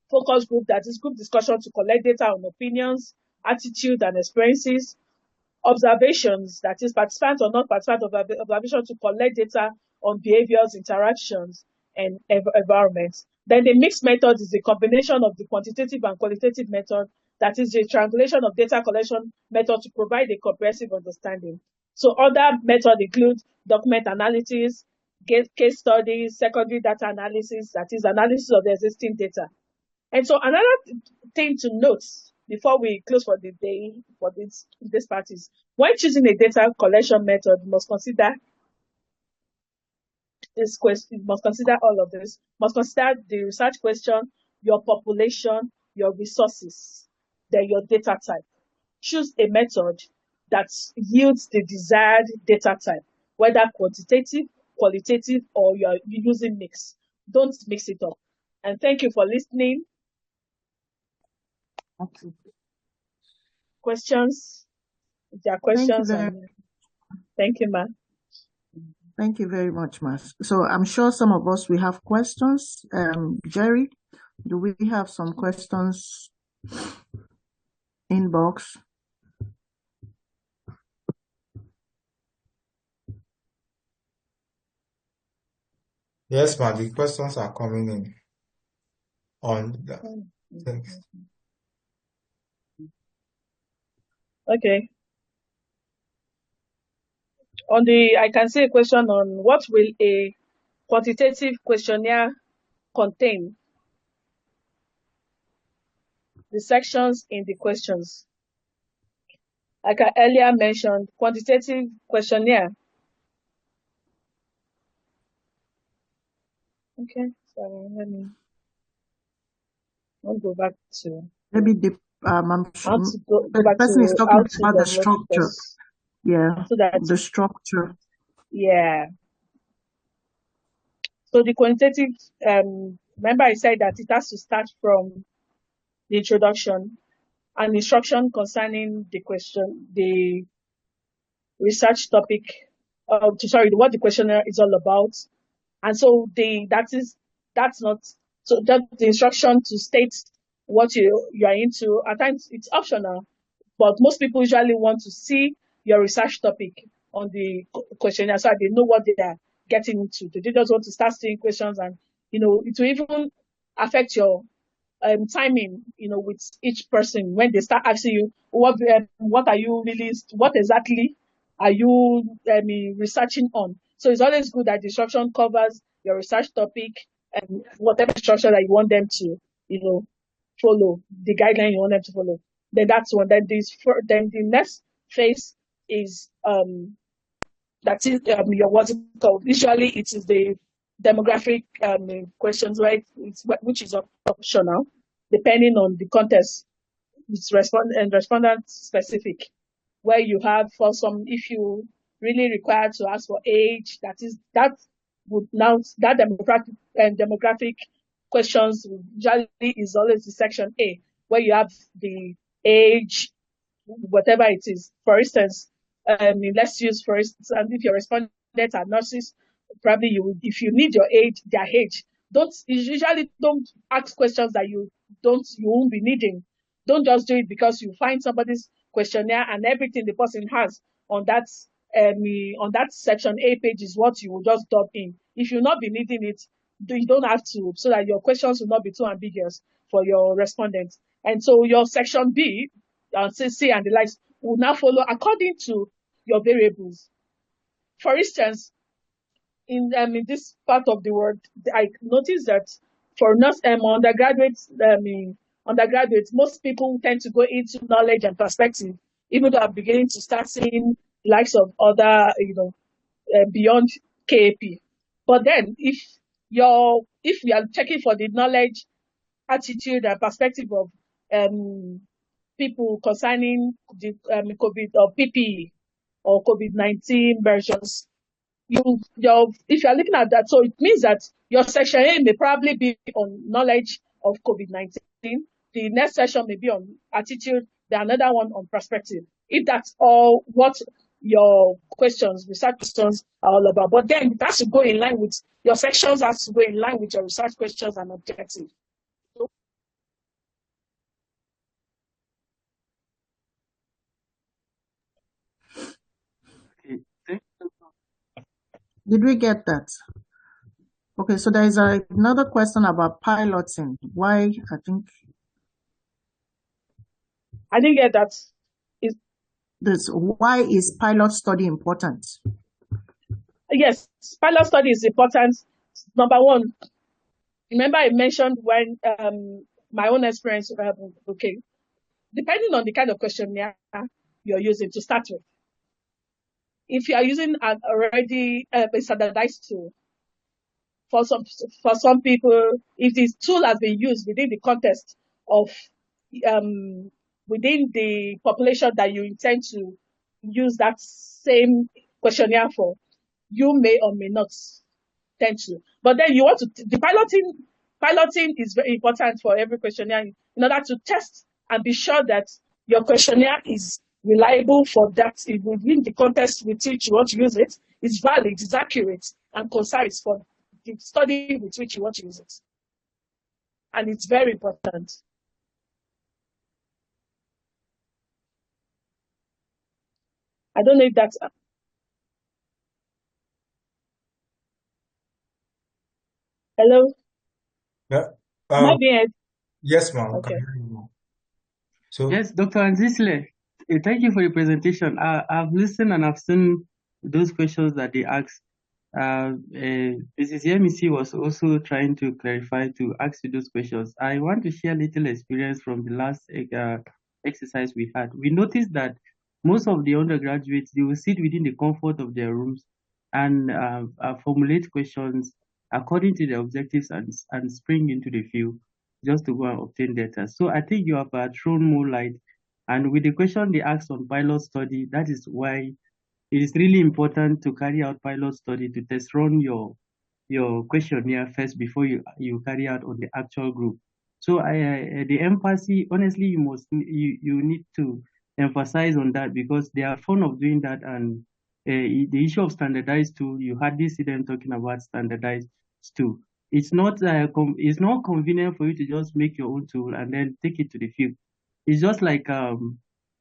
Focus group, that is group discussion to collect data on opinions, attitude, and experiences. Observations, that is participant or non-participant observation to collect data on behaviors, interactions, and environments. Then the mixed method is the combination of the quantitative and qualitative method, that is the triangulation of data collection method to provide a comprehensive understanding. So other methods include document analysis, case studies, secondary data analysis, that is analysis of the existing data. And so another thing to note before we close for the day for this part is, when choosing a data collection method, you must consider this question, must consider all of this, must consider the research question, your population, your resources, then your data type. Choose a method that yields the desired data type, whether quantitative, qualitative, or you're using mix. Don't mix it up. And thank you for listening. Okay. Questions? If there are questions, thank you, ma'am. Thank you very much, Mas. So I'm sure some of us will have questions. Jerry, do we have some questions inbox? Yes, ma'am. The questions are coming in on the text. Okay. I can see a question on what will a quantitative questionnaire contain? The sections in the questions. Like I earlier mentioned, quantitative questionnaire. Okay, sorry, let me go back to. Maybe the I'm sure the person is talking about the structure. Yeah, so that the structure. Yeah. So the quantitative, remember I said that it has to start from the introduction and instruction concerning the question, the research topic, what the questionnaire is all about. And so that's not, so that the instruction to state what you are into, at times it's optional, but most people usually want to see your research topic on the questionnaire so they know what they are getting into. They just want to start seeing questions, and it will even affect your timing, with each person when they start asking you what exactly are you researching on. So it's always good that the instruction covers your research topic and whatever instruction that you want them to, follow, the guideline you want them to follow. Then that's one. Then the next phase is that is your what's it called? Usually it is the demographic questions, right? Which is optional, depending on the context. It's respondent specific, where you have for some, if you really require to ask for age, that demographic questions usually is always the section A, where you have the age, whatever it is. For instance, let's use for instance, and if your respondents are nurses, probably if you need their age, usually don't ask questions that you won't be needing. Don't just do it because you find somebody's questionnaire and everything the person has on that section A page is what you will just dump in. If you'll not be needing it, you don't have to, so that your questions will not be too ambiguous for your respondents. And so your section B, C and the likes will now follow according to your variables. For instance, in this part of the world, I noticed that for undergraduates, most people tend to go into knowledge and perspective, even though I'm beginning to start seeing likes of other, beyond KAP. But then, if you are checking for the knowledge, attitude, and perspective of people concerning the COVID or PPE or COVID-19 versions, if you are looking at that, so it means that your section A may probably be on knowledge of COVID-19. The next session may be on attitude, the another one on perspective. If that's all what your research questions are all about. But then it has to go in line with your sections, has to go in line with your research questions and objectives. Did we get that? Okay, so there is another question about piloting. Why, I didn't get that. Why is pilot study important? Yes, pilot study is important. Number one, remember I mentioned when my own experience, okay, depending on the kind of questionnaire you're using to start with. If you are using an already standardized tool, for some people, if this tool has been used within the context of within the population that you intend to use that same questionnaire for, you may or may not tend to. But then the piloting is very important for every questionnaire in order to test and be sure that your questionnaire is reliable for that within the context with which you want to use it, is valid, is accurate, and concise for the study with which you want to use it. And it's very important. I don't know if that's... Hello? Yeah. Yes, ma'am. Okay. So yes, Dr. Anzisle, thank you for your presentation. I've listened and I've seen those questions that they asked. Mrs. Yemisi was also trying to clarify to ask you those questions. I want to share a little experience from the last exercise we had. We noticed that most of the undergraduates, they will sit within the comfort of their rooms and formulate questions according to their objectives and spring into the field just to go and obtain data. So I think you have thrown more light. And with the question they asked on pilot study, that is why it is really important to carry out pilot study to test run your questionnaire first before you carry out on the actual group. So the emphasis, honestly, you need to emphasize on that because they are fond of doing that. And the issue of standardized tool, you hardly see them talking about standardized tool. It's not convenient for you to just make your own tool and then take it to the field. It's just like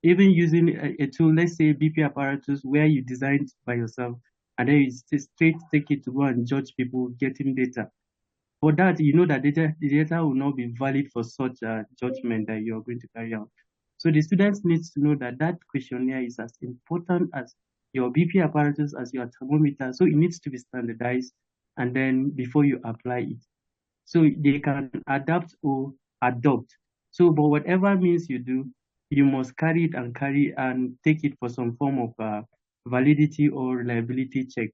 even using a tool, let's say BP apparatus, where you designed by yourself, and then you straight take it to go and judge people getting data. For that, you know that the data will not be valid for such a judgment that you're going to carry out. So the students need to know that that questionnaire is as important as your BP apparatus, as your thermometer. So it needs to be standardized, and then before you apply it. So they can adapt or adopt. So, but whatever means you do, you must carry it and take it for some form of validity or reliability check.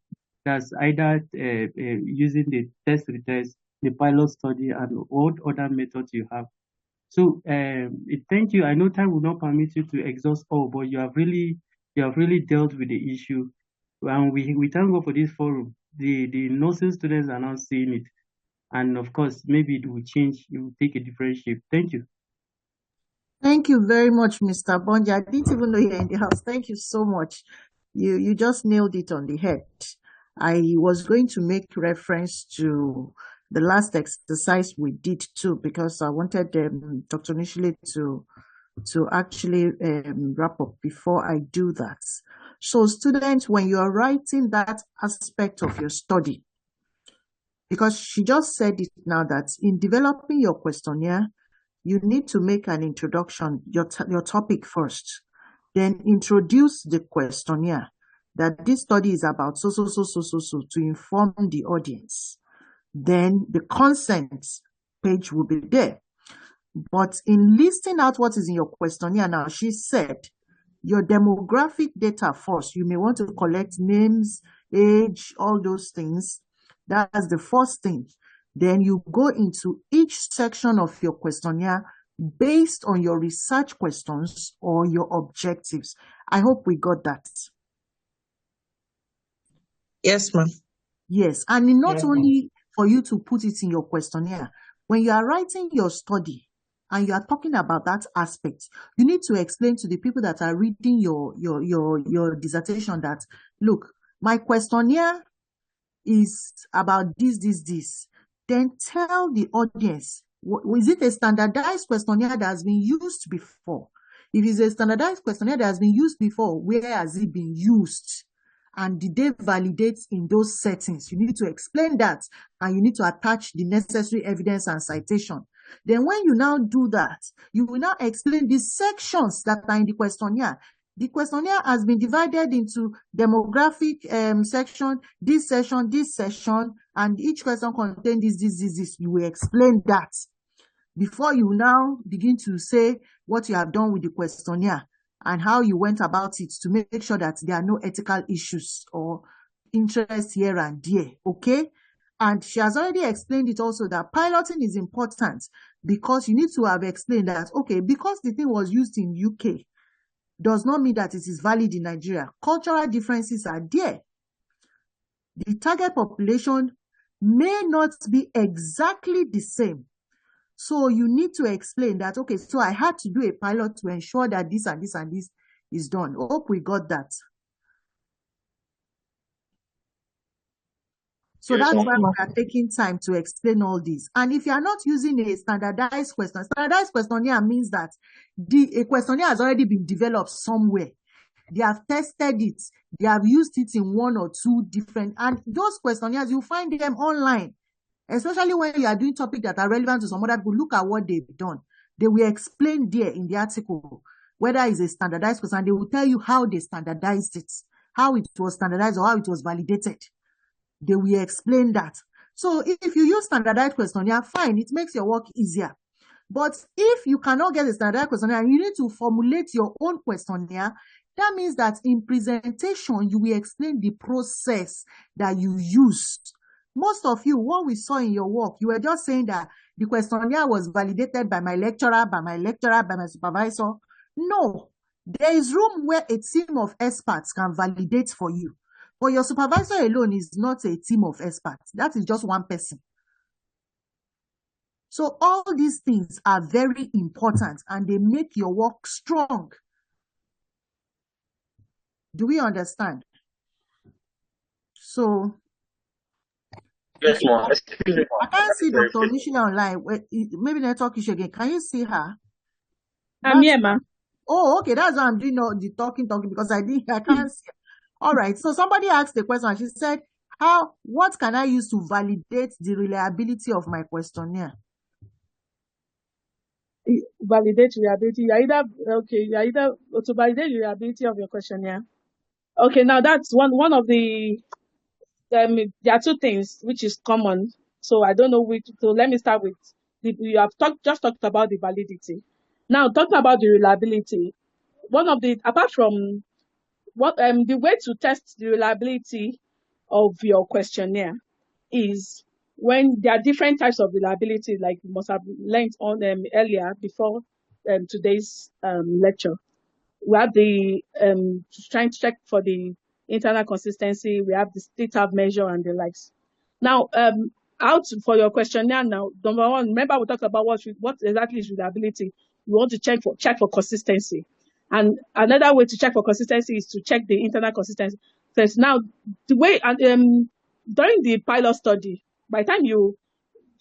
That's either using the test retest, the pilot study, and all other methods you have. So thank you. I know time will not permit you to exhaust all, but you have really dealt with the issue. And we thank God for this forum. The nursing students are now seeing it. And of course, maybe it will change, it will take a different shape. Thank you. Thank you very much, Mr. Bonja. I didn't even know you were in the house. Thank you so much. You just nailed it on the head. I was going to make reference to the last exercise we did too, because I wanted Dr. Nishile to actually wrap up before I do that. So students, when you are writing that aspect of your study, because she just said it now that in developing your questionnaire, you need to make an introduction, your topic first, then introduce the questionnaire. that this study is about so to inform the audience, then the consent page will be there. But in listing out what is in your questionnaire now, she said, your demographic data first. You may want to collect names, age, all those things. That's the first thing. Then you go into each section of your questionnaire based on your research questions or your objectives. I hope we got that. Yes, ma'am. Yes, and not only for you to put it in your questionnaire, when you are writing your study and you are talking about that aspect, you need to explain to the people that are reading your dissertation that, look, my questionnaire is about this. Then tell the audience, is it a standardized questionnaire that has been used before? If it's a standardized questionnaire that has been used before, where has it been used? And did they validate in those settings? You need to explain that, and you need to attach the necessary evidence and citation. Then when you now do that, you will now explain the sections that are in the questionnaire. The questionnaire has been divided into demographic section, this session, and each question contains this. You will explain that before you now begin to say what you have done with the questionnaire and how you went about it to make sure that there are no ethical issues or interest here and there, okay? And she has already explained it also that piloting is important because you need to have explained that, okay, because the thing was used in UK, does not mean that it is valid in Nigeria. Cultural differences are there. The target population may not be exactly the same. So you need to explain that, okay, so I had to do a pilot to ensure that this and this is done. Hope we got that. So that's why we are taking time to explain all this. And if you are not using a standardized questionnaire means that a questionnaire has already been developed somewhere. They have tested it. They have used it in one or two different, and those questionnaires, you find them online, especially when you are doing topics that are relevant to some other people. Look at what they've done. They will explain there in the article whether it's a standardized question, and they will tell you how they standardized it, how it was standardized or how it was validated. They will explain that. So if you use standardized questionnaire, fine, it makes your work easier. But if you cannot get a standardized questionnaire, you need to formulate your own questionnaire. That means that in presentation, you will explain the process that you used. Most of you, what we saw in your work, you were just saying that the questionnaire was validated by my lecturer, by my supervisor. No, there is room where a team of experts can validate for you. But your supervisor alone is not a team of experts. That is just one person. So all these things are very important and they make your work strong. Do we understand? So, yes, ma'am. I can't see Dr. Nishina online. Maybe network issue again. Can you see her? I'm here, ma'am. Oh, okay. That's why I'm doing all the talking because I can't see her. All right. So somebody asked the question. She said, what can I use to validate the reliability of my questionnaire? Validate reliability. You are either to validate the reliability of your questionnaire. Okay, now that's one of the there are two things which is common. So I don't know which. So let me start with you have just talked about the validity. Now talking about the reliability. One of the apart from what the way to test the reliability of your questionnaire is when there are different types of reliability, like you must have learned on earlier before today's lecture. We have the trying to check for the internal consistency. We have the state-of measure and the likes. Now, for your questionnaire now, number one, remember we talked about what exactly is reliability. You want to check for consistency. And another way to check for consistency is to check the internal consistency. So now, the way during the pilot study, by the time you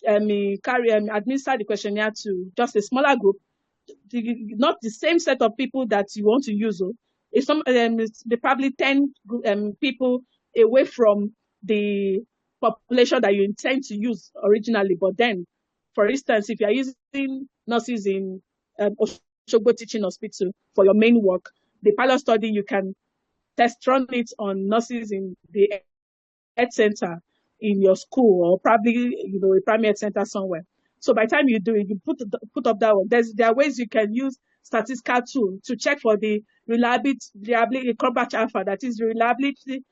administer the questionnaire to just a smaller group, not the same set of people that you want to use. It's probably 10 people away from the population that you intend to use originally. But then, for instance, if you are using nurses in Oshogbo Teaching Hospital for your main work, the pilot study, you can run it on nurses in the health center in your school, or probably a primary health center somewhere. So by the time you do it, you put up that one. There are ways you can use statistical tool to check for the reliability Cronbach alpha, that is reliability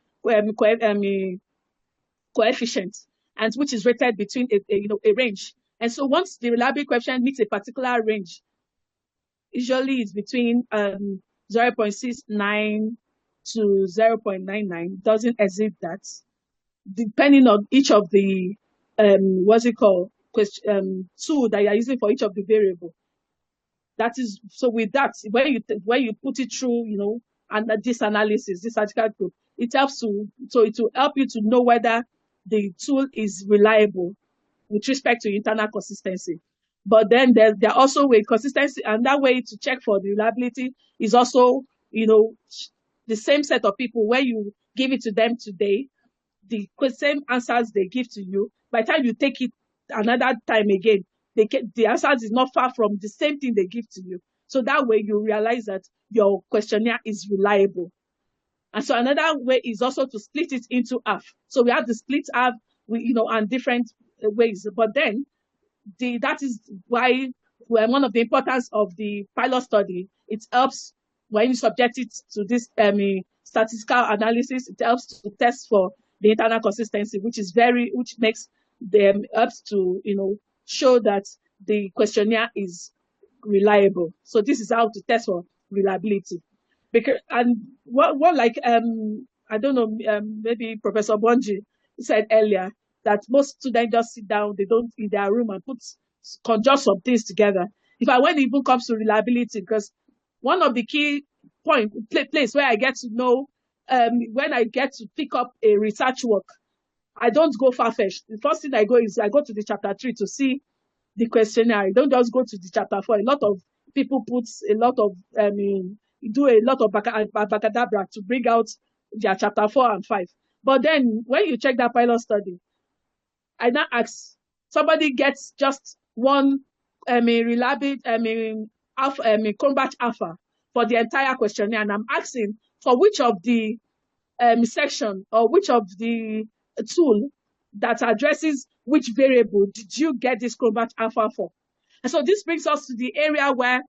coefficient, and which is rated between a range. And so once the reliability coefficient meets a particular range, usually it's between 0.69 to 0.99, doesn't exceed that, depending on each of the tool that you're using for each of the variable. That is, so with that, when you put it through, and this analysis, this statistical group, it helps it will help you to know whether the tool is reliable with respect to internal consistency. But then there are also ways consistency, and that way to check for the reliability is also, the same set of people. Where you give it to them today, the same answers they give to you, by the time you take it another time again, the answers is not far from the same thing they give to you. So that way you realize that your questionnaire is reliable. And so another way is also to split it into half. So we have the split half, and different ways. But then that is why one of the importance of the pilot study, it helps when you subject it to this statistical analysis, it helps to test for the internal consistency, which makes them helps to show that the questionnaire is reliable. So this is how to test for reliability. Because I don't know, maybe Professor Bonji said earlier that most students just sit down, they don't in their room and conjure some things together. When it even comes to reliability, because one of the key place where I get to know when I get to pick up a research work, I don't go far-fetched. The first thing I go to the chapter 3 to see the questionnaire. I don't just go to the chapter 4. A lot of people do a lot of bacadabra to bring out their chapter 4 and 5. But then when you check that pilot study, I now ask, somebody gets just one reliable Cronbach alpha for the entire questionnaire, and I'm asking for which of the section or which of the tool that addresses which variable did you get this Cronbach alpha for. And so this brings us to the area where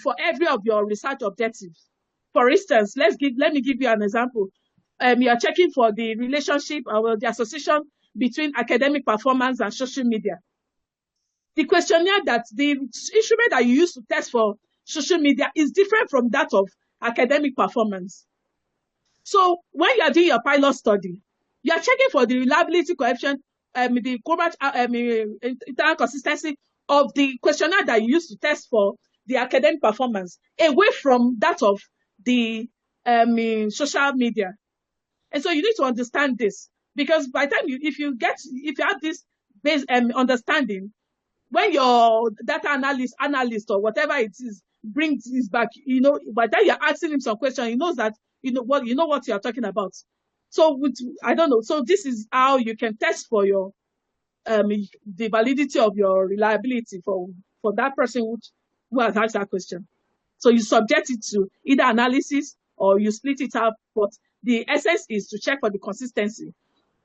for every of your research objectives, for instance, let me give you an example. You're checking for the relationship or the association between academic performance and social media. The questionnaire the instrument that you use to test for social media is different from that of academic performance. So when you are doing your pilot study, you are checking for the reliability coefficient, the Cronbach internal consistency of the questionnaire that you use to test for the academic performance, away from that of the social media. And so you need to understand this, because by the time if you have this base understanding, when your data analyst or whatever it is brings this back, by the time you're asking him some question, he knows that you know what you are talking about. So I don't know. So this is how you can test for your the validity of your reliability for that person who has asked that question. So you subject it to either analysis or you split it up, but the essence is to check for the consistency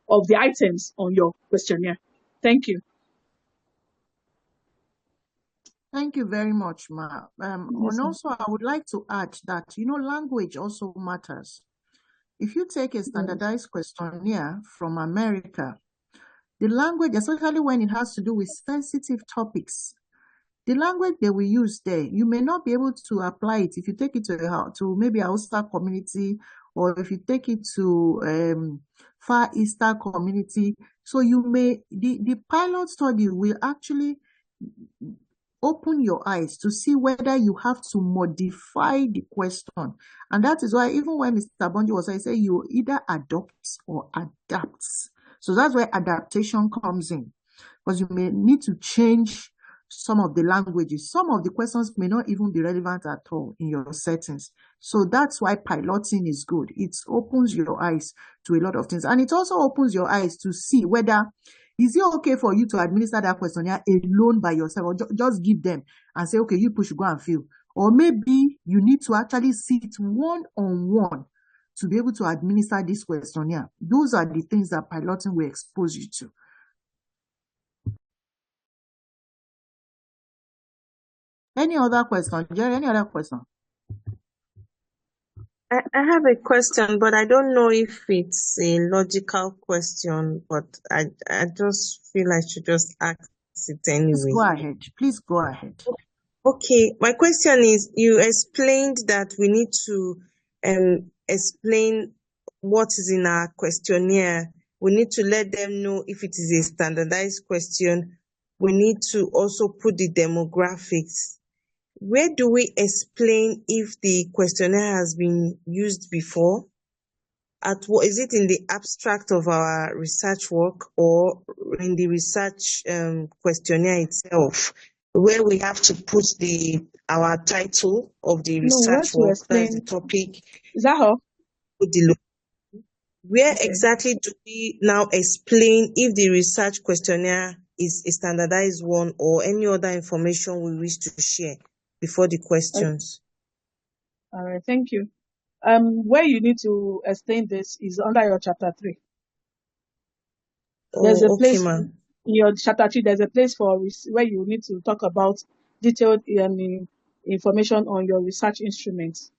of the items on your questionnaire. Thank you. Thank you very much, Ma. And also, I would like to add that, language also matters. If you take a standardized questionnaire from America, the language, especially when it has to do with sensitive topics, the language they will use there, you may not be able to apply it if you take it to maybe a Hausa community, or if you take it to Far Eastern community. So the pilot study will actually open your eyes to see whether you have to modify the question. And that is why even when Mr. Bonji was saying, you either adopt or adapt. So that's where adaptation comes in, because you may need to change some of the languages. Some of the questions may not even be relevant at all in your settings. So that's why piloting is good. It opens your eyes to a lot of things. And it also opens your eyes to see whether is it okay for you to administer that questionnaire alone by yourself, or just give them and say, okay, you push, go and fill. Or maybe you need to actually sit one-on-one to be able to administer this questionnaire. Those are the things that piloting will expose you to. Any other question? Jerry, any other question? I have a question, but I don't know if it's a logical question, but I just feel I should just ask it Please anyway. go ahead. Please go ahead. Okay, my question is, you explained that we need to explain what is in our questionnaire. We need to let them know if it is a standardized question. We need to also put the demographics. Where do we explain if the questionnaire has been used before? At what is it, in the abstract of our research work or in the research questionnaire itself, where we have to put our title of the No, research what to work, that's the explain. topic, Is that all? put the where Okay. exactly do we now explain if the research questionnaire is a standardized one or any other information we wish to share before the Okay. questions? All right. Thank you. Where you need to explain this is under your chapter 3. There's a Oh, okay, place ma. in your chapter 3. There's a place for where you need to talk about detailed information on your research instruments.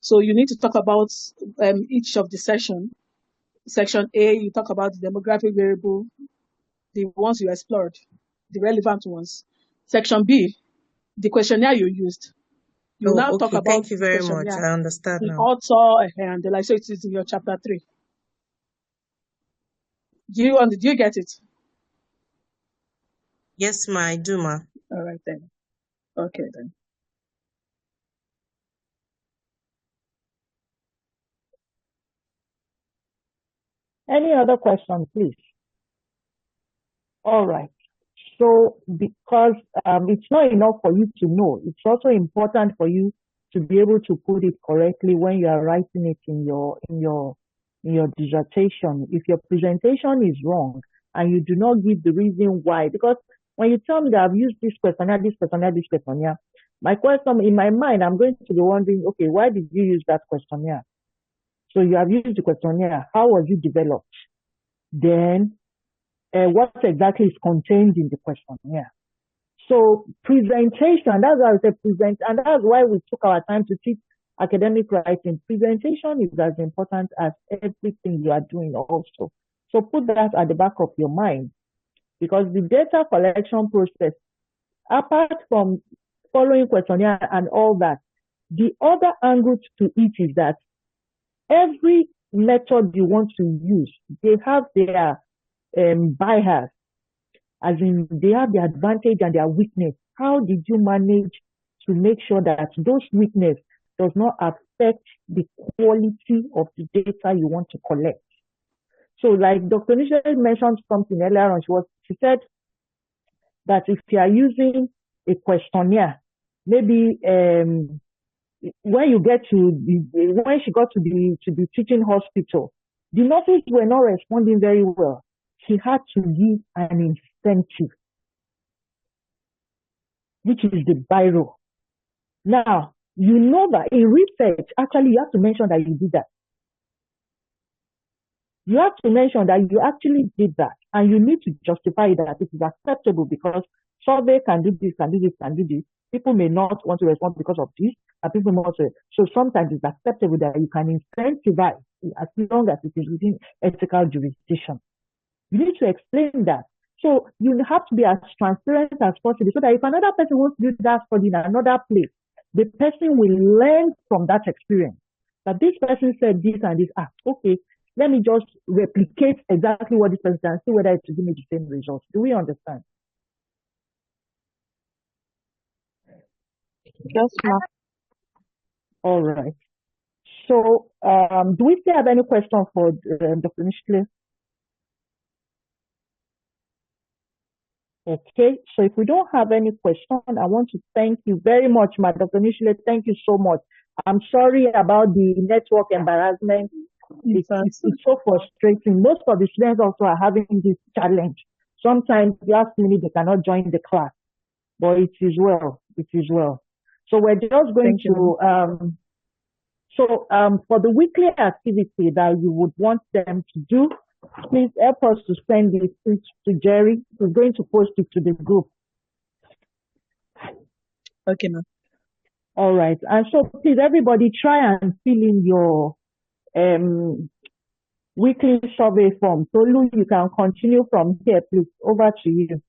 So you need to talk about each of the section. Section A, you talk about the demographic variable, the ones you explored, the relevant ones. Section B, the questionnaire you used. You Oh, now talk okay. about Thank you the very much. questionnaire, I understand the now. author, and the like. So it is in your chapter 3. Do you get it? Yes, ma, I do, ma. All right then. Okay then. Any other question, please? All right. So because it's not enough for you to know, it's also important for you to be able to put it correctly when you are writing it in your dissertation. If your presentation is wrong and you do not give the reason why, because when you tell me that I've used this questionnaire, my question in my mind, I'm going to be wondering, okay, why did you use that questionnaire? So you have used the questionnaire. How was it developed? Then what exactly is contained in the questionnaire? So presentation, that's why I say present, and that's why we took our time to teach academic writing. Presentation is as important as everything you are doing also. So put that at the back of your mind, because the data collection process, apart from following questionnaire and all that, the other angle to it is that every method you want to use, they have their bias, as in they have their advantage and their weakness. How did you manage to make sure that those weaknesses does not affect the quality of the data you want to collect? So like Dr. Nisha mentioned something earlier on, she said that if you are using a questionnaire, maybe when she got to the teaching hospital, the nurses were not responding very well. She had to give an incentive, which is the biro. Now, you know that in research, actually, you have to mention that you did that. You have to mention that you actually did that, and you need to justify that it is acceptable because survey can do this, can do this, can do this. People may not want to respond because of this, and people may not. So sometimes it's acceptable that you can incentivize as long as it is within ethical jurisdiction. You need to explain that. So you have to be as transparent as possible so that if another person wants to do that study in another place, the person will learn from that experience. That this person said this and this, okay, let me just replicate exactly what this person said and see whether it will give me the same results. Do we understand? Yes, ma'am. All right. So do we still have any questions for Dr. Nishle? Okay, so if we don't have any question, I want to thank you very much, Dr. Nishle. Thank you so much. I'm sorry about the network embarrassment. It's so frustrating. Most of the students also are having this challenge. Sometimes last minute they cannot join the class, but it is well. It is well. So we're just going to So for the weekly activity that you would want them to do, please help us to send this to Jerry. He's going to post it to the group. Okay, ma'am. All right. And so please, everybody, try and fill in your weekly survey form. So Lou, you can continue from here, please. Over to you.